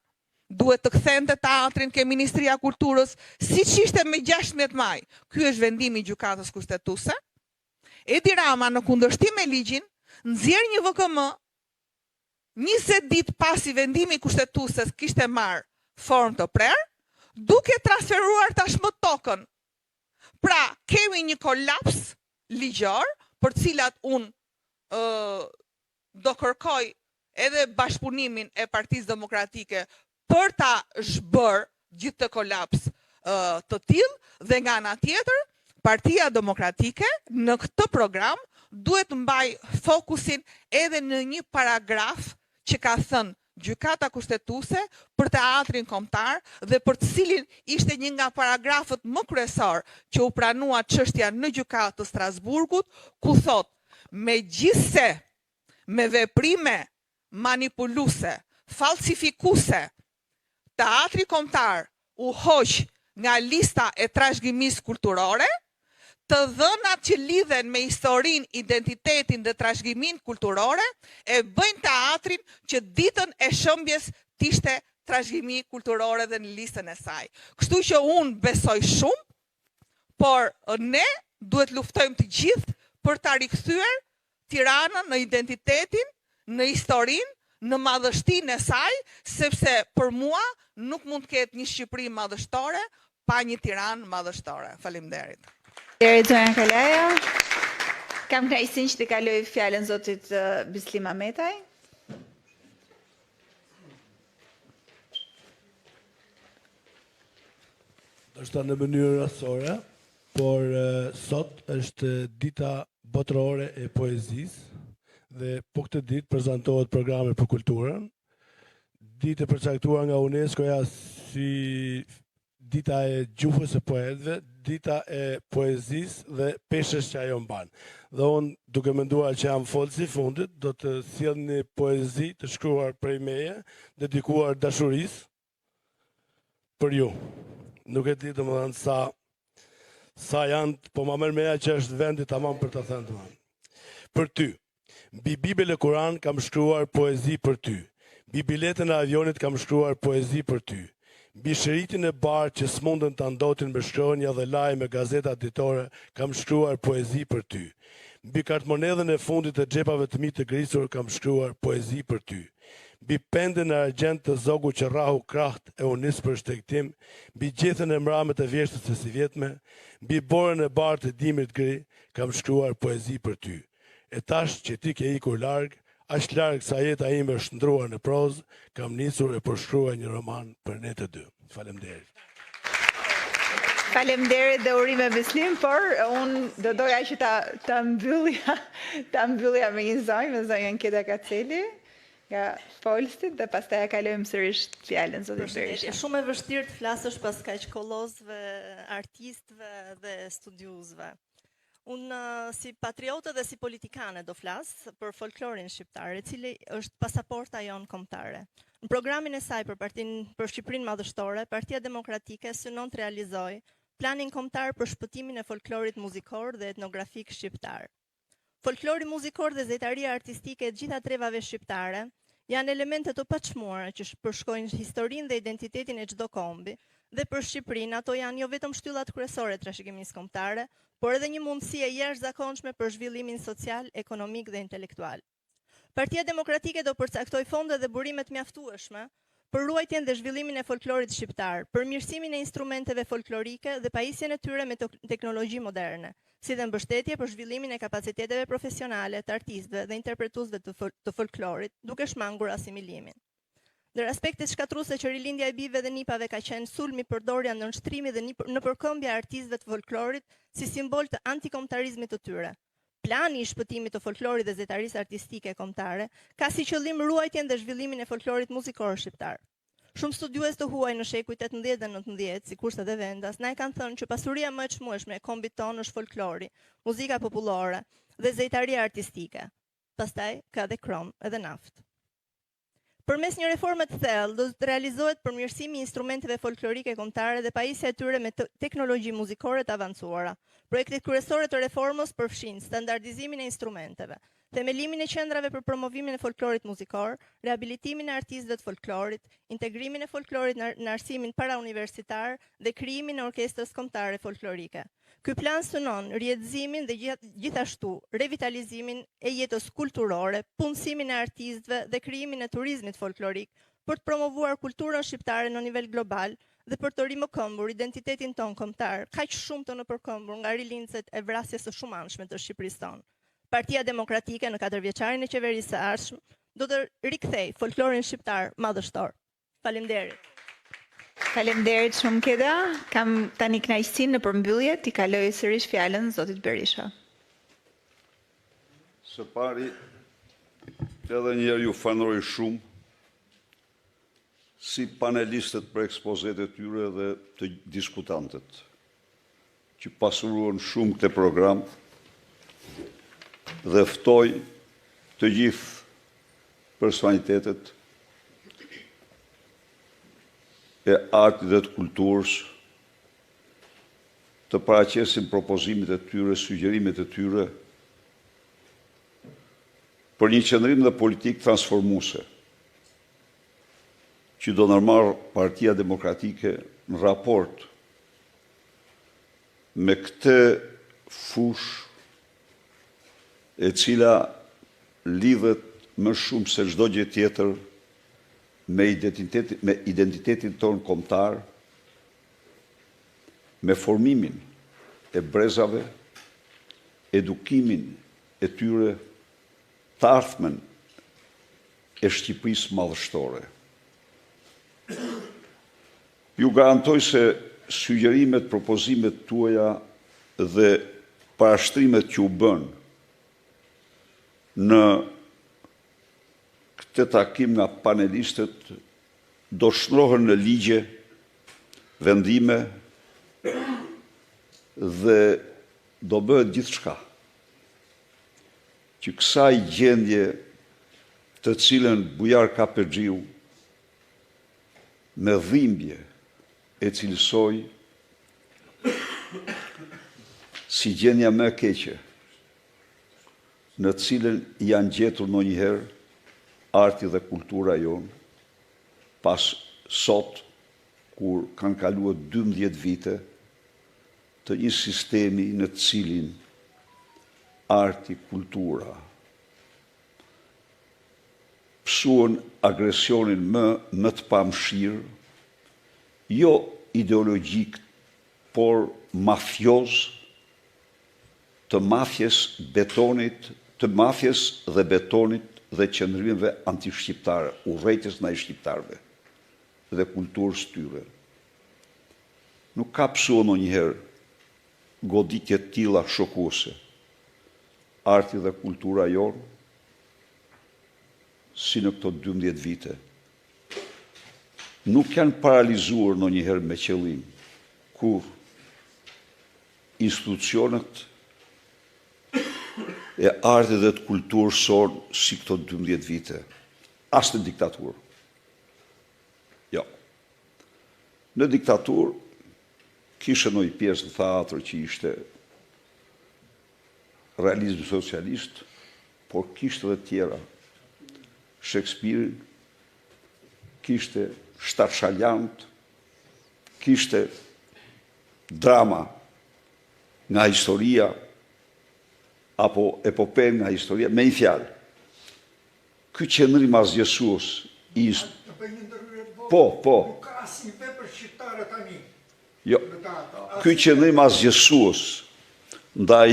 duhet të kthente teatrin ke Ministria e Kulturës, siç ishte me 16 maj. Ky është vendimi i gjykatës kushtetuese. Edi Rama në kundërshtim me ligjin nxjerr një VKM 20 ditë pasi vendimi kushtetues kishte marrë formë të prerë, duke transferuar tashmë tokën. Pra, kemi një kolaps ligjor, për cilat unë do kërkoj edhe bashkëpunimin e Partisë Demokratike për ta zhbër gjithë të kolaps të tillë, dhe nga ana tjetër, Partia Demokratike në këtë program duhet mbaj fokusin edhe në një paragraf që ka thënë gjykata kushtetuese për teatrin kombëtar dhe për të cilin ishte një nga paragrafët më kryesor që u pranua çështja në gjykatë të Strasburgut, ku thot: megjithse me veprime manipuluese, falsifikuese, teatri kombëtar u hoq nga lista e trashëgimisë kulturore, të dhënat që lidhen me historinë, identitetin dhe trashëgiminë kulturore e bëjnë teatrin që ditën e shëmbjes t'ishte trashëgimi kulturore dhe në listën e saj. Kështu që unë besoj shumë, por ne duhet luftojmë të gjithë për ta rikthyer Tiranën në identitetin, në historinë, në madhështinë e saj, sepse për mua nuk mund të ketë një Shqipëri madhështore pa një Tiranë madhështore. Faleminderit. Faleminderit zonja Kalaja. Kam kënaqësinë që t'i kaloj fjalën zotit Bislim Ahmetaj. Është në mënyrë rastësore, por sot është dita botërore e poezisë dhe po këtë ditë prezantohet programi për kulturën. Ditë e përcaktuar nga UNESCO-ja si dita e gjuhës së poetëve, dita e poezisë dhe peshës që ajo mban. Dhe unë duke menduar që jam folësi fundit, do të sjell një poezi të shkruar prej meje, dedikuar dashurisë për ju. Nuk e di domethënë sa janë, po ma merr meja që është vendi tamam për të thënë domethënë. Për ty, mbi Bibel e Kur'an kam shkruar poezi për ty. Mbi biletën e avionit kam shkruar poezi për ty. Mbi shëritin e barë që s'mundën të ndotin me shkronja dhe lajme me gazeta ditore kam shkruar poezi për ty. Mbi kartmonedhën e fundit të xhepave të mi të grisur kam shkruar poezi për ty. Mbi pendën e argjend të zogu që rahu kraht e unis për shtegtim, mbi gjethen e mramet e vjeshtës së si vjetme, mbi borën e barë të dimrit gri, kam shkruar poezi për ty. E tash që ti ke ikur larg, aq larg sa jeta ime është ndruar në prozë, kam nisur e përshkruar një roman për ne të dy. Faleminderit. Faleminderit dhe urime Bislim, por unë do doja që ta mbyllja me një zonjë, me zonjën Keda Kaceli, nga folësit, dhe pastaj ja kalojmë sërish fjalën zotit Berisha. Shumë e vështirë të flasësh pas kaq kollozëve, artistëve dhe studiuzëve. Unë si patriote dhe si politikane do flasë për folklorin shqiptar, e cili është pasaporta jonë kombëtare. Në programin e saj për Shqipërinë madhështore, Partia Demokratike synon të realizojë planin kombëtar për shpëtimin e folklorit muzikor dhe etnografik shqiptar. Folklori muzikor dhe zejtaria artistike e gjitha trevave shqiptare janë elemente të paçmuara që përshkojnë historinë dhe identitetin e çdo kombi, dhe për Shqipërinë ato janë jo vetëm shtyllat kryesore të trashëgimisë kombëtare, por edhe një mundësi e jashtëzakonshme për zhvillimin social, ekonomik dhe intelektual. Partia Demokratike do përcaktoj fonde dhe burime të mjaftueshme për ruajtjen dhe zhvillimin e folklorit shqiptar, për mirësimin e instrumenteve folklorike dhe pajisjen e tyre me teknologji moderne, si dhe mbështetje për zhvillimin e kapaciteteve profesionale të artistëve dhe interpretuesve të folklorit, duke shmangur asimilimin. Ndër aspektet shkatruese që rilindja e bijve dhe nipave ka qenë sulmi, përdorja, nënshtrimi dhe në përkëmbja e artistëve të folklorit si simbol të antikombëtarizmit të tyre. Plani i shpëtimit të folklorit dhe zetarisë artistike kombëtare ka si qëllim ruajtjen dhe zhvillimin e folklorit muzikor shqiptar. Shumë studiues të huaj në shekujt 18 dhe 19, si Kursa dhe Vendas, na e kanë thënë që pasuria më e çmueshme e kombit tonë është folklori, muzika popullore dhe zejtaria artistike. Pastaj ka dhe krom edhe naftë. Përmes një reforme të thellë do të realizohet përmirësimi i instrumenteve folklorike kombëtare dhe pajisja e tyre me teknologji muzikore të avancuara. Projektet kryesore të reformës përfshin standardizimin e instrumenteve, themelimin e qendrave për promovimin e folklorit muzikor, rehabilitimin e artistëve të folklorit, integrimin e folklorit në arsimin parauniversitar dhe krijimin e orkestrës kombëtare folklorike. Ky plan synon rrjedhimin dhe gjithashtu revitalizimin e jetës kulturore, punësimin e artistëve dhe krijimin e turizmit folklorik për të promovuar kulturën shqiptare në nivel global dhe për të rimëkëmbur identitetin ton kombëtar, kaq shumë të nëpërkëmbur nga rilindset e vrasjes së shumanshme të Shqipërisë tonë. Partia Demokratike në 4 vjeçarin e qeverisë së ardhshme do të rikthej folklorin shqiptar madhështor. Faleminderit. Faleminderit shumë Keda. Kam tani kënaqësinë në përmbyllje t'i kaloj sërish fjalën zotit Berisha. Së pari, edhe njerë ju fanoroj shumë si panelistët për ekspozet e tyre dhe të diskutantët, që pasuruan shumë këtë program dhe ftoj të gjithë personalitetet e artit dhe të kulturës të paraqesin propozimit e tyre, sugjerimet e tyre për një qëndrim dhe politik transformuese që do nërmarë Partia Demokratike në raport me këtë fush e cila lidhet më shumë se çdo gjë tjetër me identitetin tonë kombëtar, me formimin e brezave, edukimin e tyre, të ardhmen e Shqipërisë madhështore. Ju garantoj se sugjerimet, propozimet tuaja dhe parashtrimet që u bën në këtë takim nga panelistët do shndrohen në ligje, vendime dhe do bëhet gjithçka që kësaj gjendje të cilën Bujar Kapexhiu me dhimbje e cilësoj si gjendja më e keqe në cilën janë gjetur ndonjëherë arti dhe kultura jonë, pas sot, kur kanë kaluar 12 vite të një sistemi në cilin arti, kultura, pësuan agresionin më të pamëshirë, jo ideologjik, por mafioz, të mafjes betonit, të mafjes dhe betonit dhe qëndrimeve anti-shqiptare, urrejtjes ndaj shqiptarëve dhe kulturës tyre. Nuk ka pësuar ndonjëherë goditje të tilla shokuese. Arti dhe kultura jonë, si në këto 12 vite, nuk janë paralizuar ndonjëherë me qëllim, kur institucionet e artit dhe të kulturës sonë si këto 12 vite, as në diktaturë. Jo. Në diktaturë, kishe në i pjesë në theatër që ishte realizmi socialist, por kishte dhe tjera. Shakespeare, kishte Shtatshaljant, kishte drama nga historia, apo epope nga historia, me një fjalë. Ky qëndrim asgjësues i Po. Nuk ka asnjë vepër shqiptare tani. Jo. Ky qëndrim asgjësues ndaj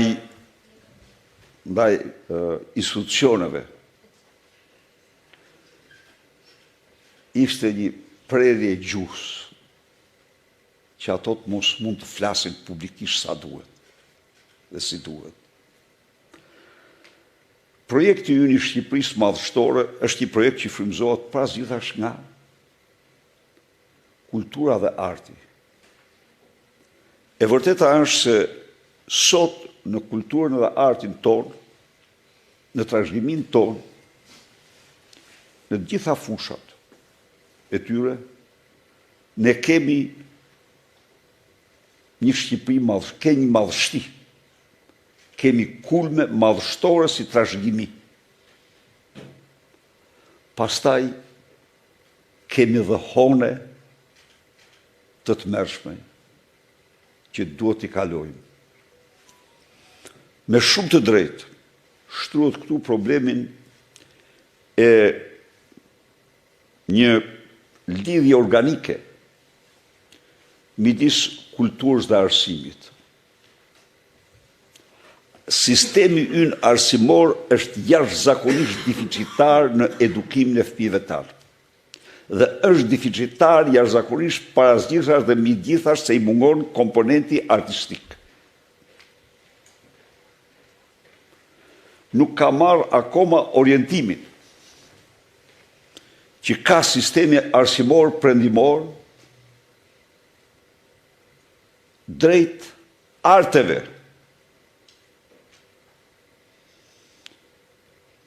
institucioneve ishte një prerje gjuhës që ato të mos mund të flasin publikisht sa duhet dhe si duhet. Projekti ynë i Shqipërisë madhështore është një projekt që frymëzohet pas gjithashtu nga kultura dhe arti. E vërteta është se sot në kulturën dhe artin tonë, në trashëgiminë tonë, në gjitha fushat e tyre, ne kemi një Shqipëri kemi një madhështi, kemi kulme madhështore si trashëgimi. Pastaj kemi dhe hone të tmerrshme që duhet t'i kalojmë. Me shumë të drejtë, shtruhet këtu problemin e një lidhje organike midis kulturës dhe arsimit. Sistemi ynë arsimor është jashtëzakonisht deficitar në edukimin e fëmijëve tanë. Dhe është deficitar jashtëzakonisht parazgjithasht dhe midgjithasht se i mungon komponenti artistik. Nuk ka marrë akoma orientimin që ka sistemi arsimor perëndimor drejt arteve.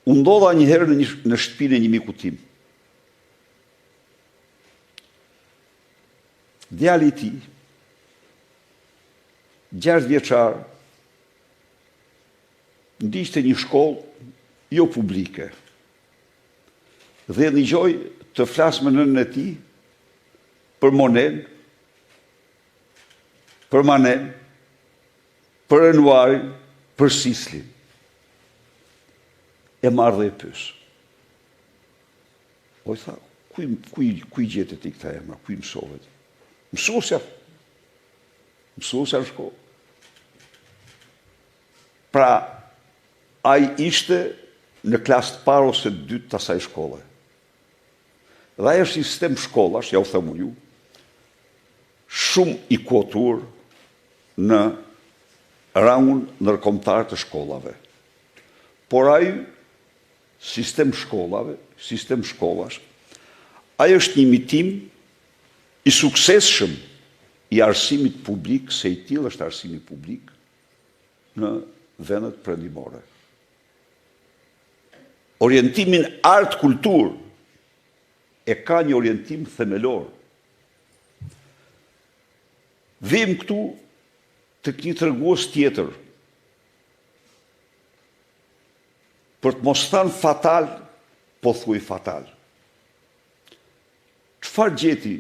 Unë ndodha njëherë në shtëpinë e një miku tim. Djali i tij, 6 vjeçar, ndiqte një shkollë jo publike. Dhe dëgjoj të flasë me nënën e tij për Monen, për Manen, për Enuarin, për Sislin. e marrë dhe e pysë. O i tha, ku i gjetë ti këta emra, ku i mësohet? Mësusja në shkollë. Pra, a i ishte në klasë të parë ose të dytë të asaj shkolle. Dhe ajo është një sistem shkollash, ja u thëmu ju, shumë i kuotur në rangun ndërkombëtar të shkollave. Por ai sistem shkollash, ai është një imitim i suksesshëm i arsimit publik, se i tillë është arsimi publik në vendet perëndimore. Orientimin art-kultur e ka një orientim themelor. Vim këtu të një tregues tjetër, për të mos thënë fatal, po thuaj fatal. Çfarë gjeti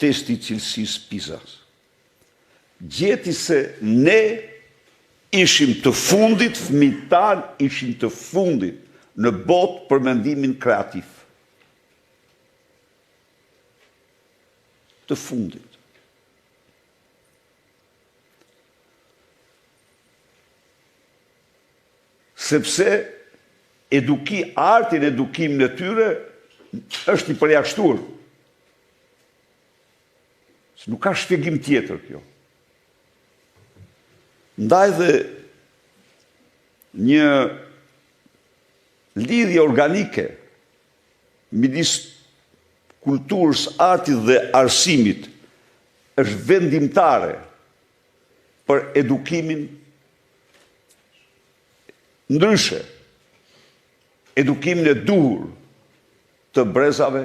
testi i cilësisë PISA-s? Gjeti se ne ishim të fundit, fëmijët tanë ishim të fundit në botë për mendimin kreativ. Të fundit. Sepse artin edukimin e tyre është i përjashtuar. Nuk ka shpjegim tjetër kjo. Ndaj dhe një lidhje organike midis kulturës, artit dhe arsimit është vendimtare për edukimin ndryshe, edukimin e duhur të brezave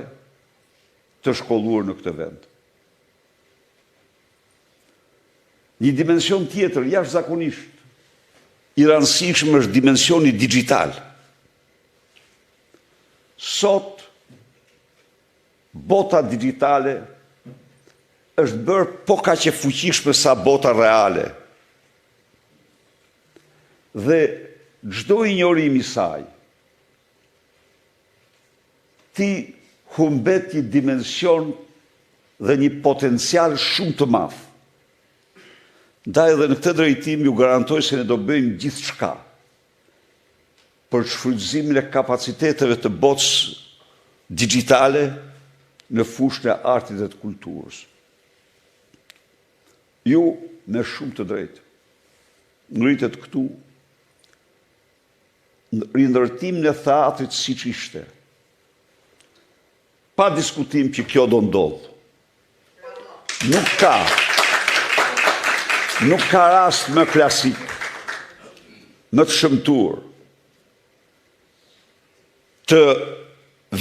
të shkolluar në këtë vend. Një dimension tjetër, jashtëzakonisht i rëndësishëm është dimensioni digital. Sot, bota digitale është bërë po kaq e fuqishme sa bota reale. Dhe çdo injorim i saj, ti humbet një dimension dhe një potencial shumë të madh. Ndaj edhe në këtë drejtim ju garantoj se ne do bëjmë gjithçka për shfrytëzimin e kapaciteteve të botës digjitale në fushën e artit dhe të kulturës. Ju, me shumë të drejtë, ngritet këtu rindërtimin e theatrit siç ishte. Pa diskutim që kjo do ndodhë. Nuk ka rast më klasik, më të shëmtuar, të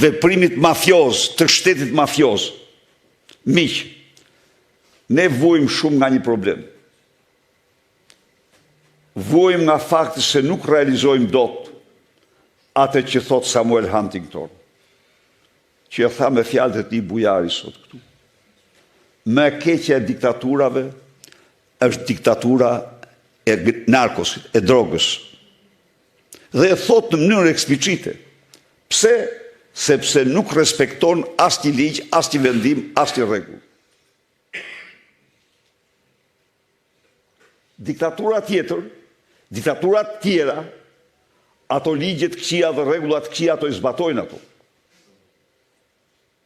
veprimit mafioz, të shtetit mafioz. Miq, ne vuajmë shumë nga një problem. Vuajmë nga fakti se nuk realizojmë dot atë që thot Samuel Huntington, që e tha me fjalët e tij Bujari sot këtu. Më e keqja e diktaturave është diktatura e narkosit, e drogës. Dhe e thot në mënyrë eksplicite. Pse? Sepse nuk respekton asnjë ligj, asnjë vendim, asnjë rregull. Diktaturat tjera, ato ligjet këqija dhe rregullat këqija ato i zbatojnë ato.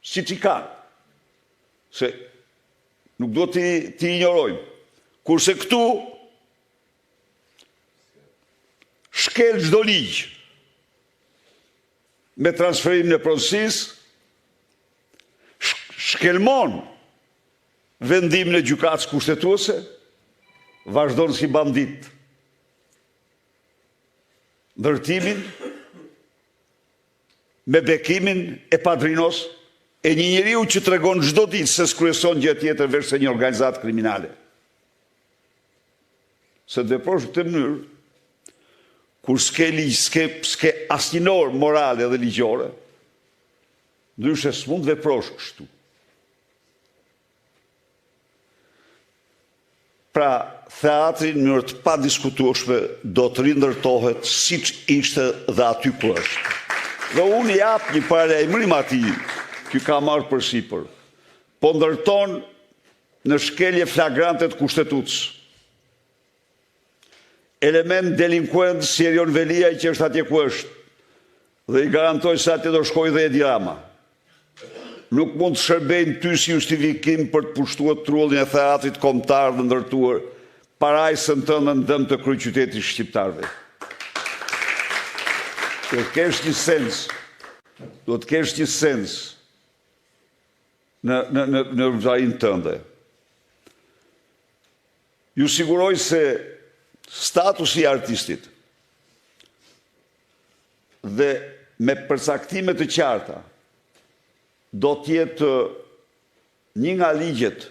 Siç i kanë. Se nuk do t'i injorojmë. Kurse këtu shkel çdo ligj me transferimin e pronësisë, shkelmon vendimin e gjykatës kushtetuese, vazhdon si bandit. Ndërtimin me bekimin e padrinos e një njeriu që tregon çdo ditë se s'kryeson gjë tjetër veç se një organizatë kriminale. Se të veprosh në këtë mënyrë, kur s'ke ligj, s'ke asnjë normë morale dhe ligjore, ndryshe s'mund veprosh kështu. Pra, theatri në mënyrë të padiskutueshme do të rindërtohet siç ishte dhe aty ku është. Dhe unë jap një paralajmërim atij, që ka marrë përsipër. Po ndërton në shkelje flagrante të kushtetutës. Element delinkuent si Erion Velia që është atje ku është, dhe i garantoj se atje do shkoj dhe Edi Rama. Nuk mund të shërbejnë ty si justifikim për të pushtuar trullin e theatrit kombëtar dhe ndërtuar parajsën tënde në dëm të kryeqytetit shqiptarëve. Do të kesh një sens në vllain tënde. Ju siguroj se statusi i artistit dhe me përcaktime të qarta do t'jetë një nga ligjet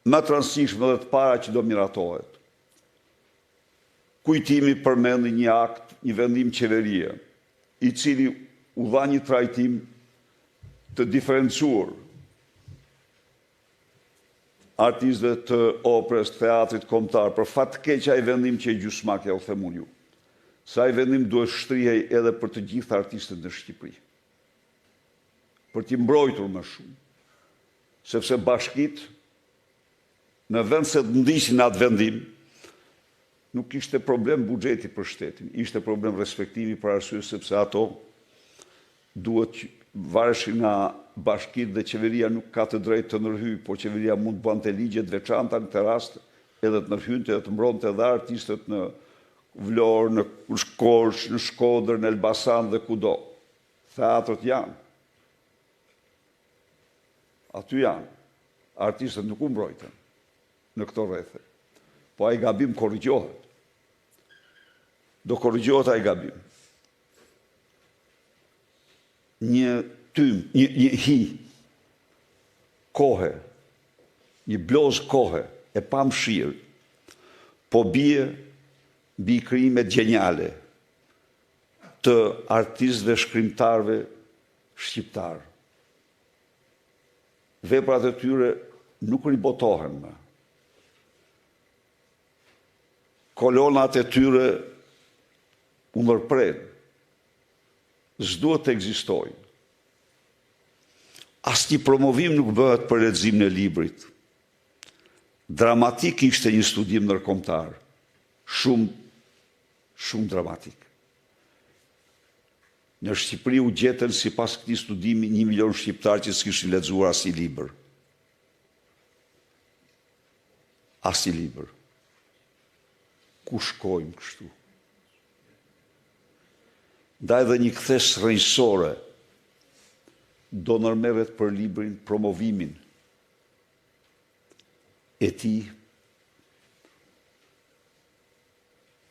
më të rëndësishme dhe të para që do miratohet. Kujtimi përmendi një akt, një vendim qeverie, i cili u dha një trajtim të diferencuar artistëve të operës, teatrit kombëtar, për fat të keq ai vendim që e gjysmakja u themun ju. Se ai vendim duhet shtrihej edhe për të gjithë artistët në Shqipëri. Për t'i mbrojtur më shumë. Sepse bashkit, në vend se të ndiqnin atë vendim, nuk ishte problem buxheti për shtetin, ishte problem respektimi për arsye sepse ato duhet vareshin nga bashkit dhe qeveria nuk ka të drejtë të ndërhyjë, po qeveria mund të bante ligje të veçanta në këtë rast, edhe të ndërhyjnë edhe të mbronte edhe artistët në Vlorë, në Korçë, në Shkodër, në Elbasan dhe kudo. Theatrët janë. Aty janë. Artistët nuk u mbrojtën në këto rrethe. Po ai gabim korrigjohet. Do korrigjohet ai gabim. Një hi, kohe, një bloz kohe, e pa mshirë, po bie mbi krijimet gjenjale të artistëve shkrimtarëve shqiptarë. Veprat e tyre nuk ribotohen më. Kolonat e tyre u ndërpren. S'duhet të ekzistojnë. Asnjë promovim nuk bëhet për leximin e librit. Dramatik ishte një studim ndërkombëtar. Shumë dramatik. Në Shqipëri u gjetën sipas këtij studimi 1 milion shqiptarë që s'kishin lexuar asnjë libër. Asnjë libër. Ku shkojmë kështu? Ndaj dhe një kthes rrënjësore do nërmerret për librin, promovimin e tij,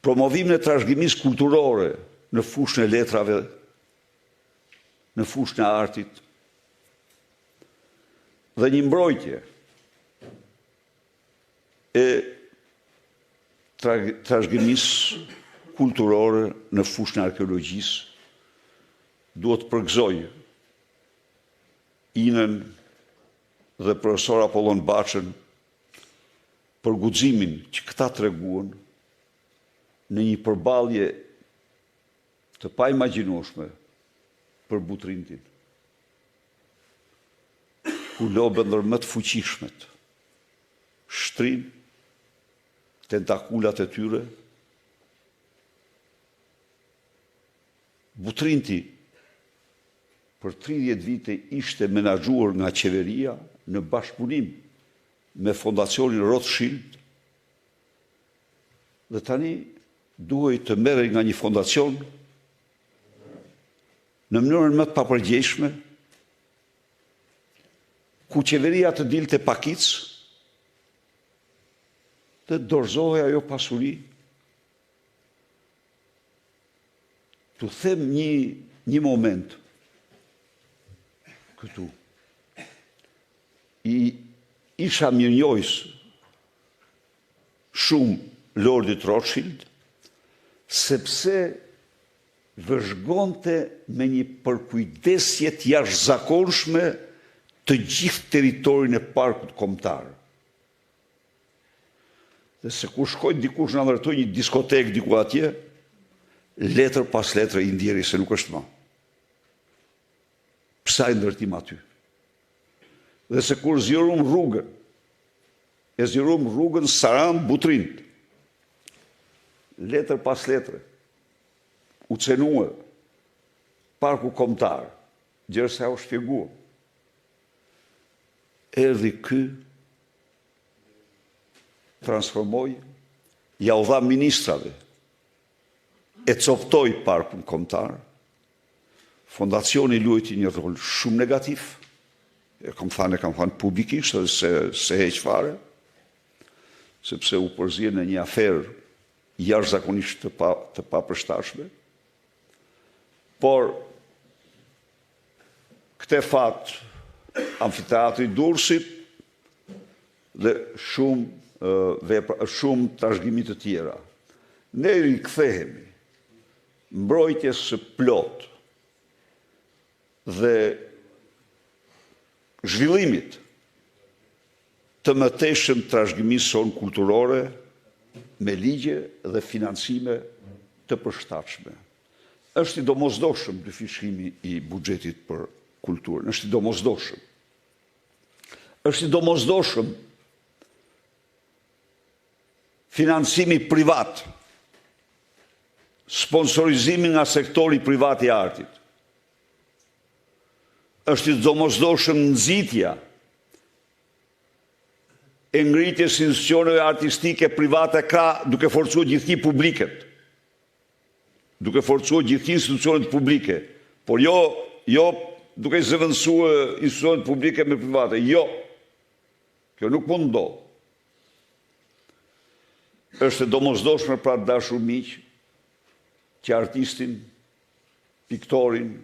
promovimin e trashëgimisë kulturore në fushën e letrave, në fushën e artit, dhe një mbrojtje e trashëgimisë kulturore në fushën e arkeologjisë, duhet të përgëzoj Inën dhe profesor Apollon Baçën për guximin që këta treguan në një përballje të paimagjinueshme për Butrintin. Ku lobët ndër më të fuqishmet shtrin tentakulat e tyre. Butrinti për 30 vite ishte menaxhuar nga qeveria në bashkëpunim me fondacionin Rothschild dhe tani duhej të merrej nga një fondacion në mënyrën më të papërgjegjshme, ku qeveria të dilte pakic dhe dorëzohej ajo pasuri. Tu them një moment këtu. Isha mirënjohës shumë Lordit Rothschild, sepse vëzhgonte me një përkujdesje të jashtëzakonshme të gjithë territorin e parkut kombëtar. Dhe se kur shkoj dikush në ndërtoj një diskotek diku atje, letër pas letër i ndjeri se nuk është më. Psa i ndërtim aty? Dhe se kur zgjerum rrugën, e zgjerum rrugën Saran Butrind, letër pas letër, u cenue, parku kombëtar, gjërë se u shpjegua. Erdhi ky, transformoj, ja u dha ministrave, e coftoj parkun kombëtar, fondacioni luajti një rol shumë negativ, e kam thënë publikisht, edhe se heq fare, sepse u përzien në një aferë jashtëzakonisht të papërshtatshme. Por këtë fat, amfiteatri Durrësit dhe shumë trashëgimi të tjera, ne rikthehemi mbrojtjes së plot dhe zhvillimit të mëtejshëm trashëgimisë sonë kulturore me ligje dhe financime të përshtatshme. Është i domosdoshëm dyfishimi i buxhetit për kulturën, është i domosdoshëm. Është i domosdoshëm financimi privat, sponsorizimi nga sektori privat i artit. Është i domosdoshëm nxitja e ngritjes institucioneve artistike private ka duke forcuar gjithë publiket. Duke forcuar gjithë institucionet publike, por jo duke zëvendësuar institucionet publike me private, jo. Kjo nuk mund ndodh. Është e domosdoshme pra të dashur miq që artistin, piktorin,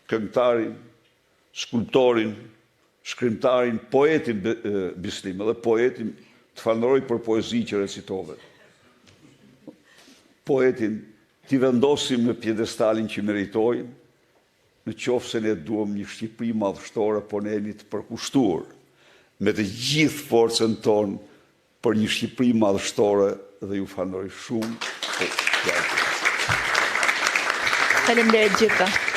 këngëtarin, skulptorin, shkrimtarin, poetin Bislim, edhe poetin të falenderoj për poezi që recitove. Poetin t'i vendosim në pjedestalin që meritojnë, në qoftë se ne duam një Shqipëri madhështore, po ne jemi të përkushtuar me të gjithë forcën tonë për një Shqipëri madhështore dhe ju falenderoj shumë. Faleminderit gjithë.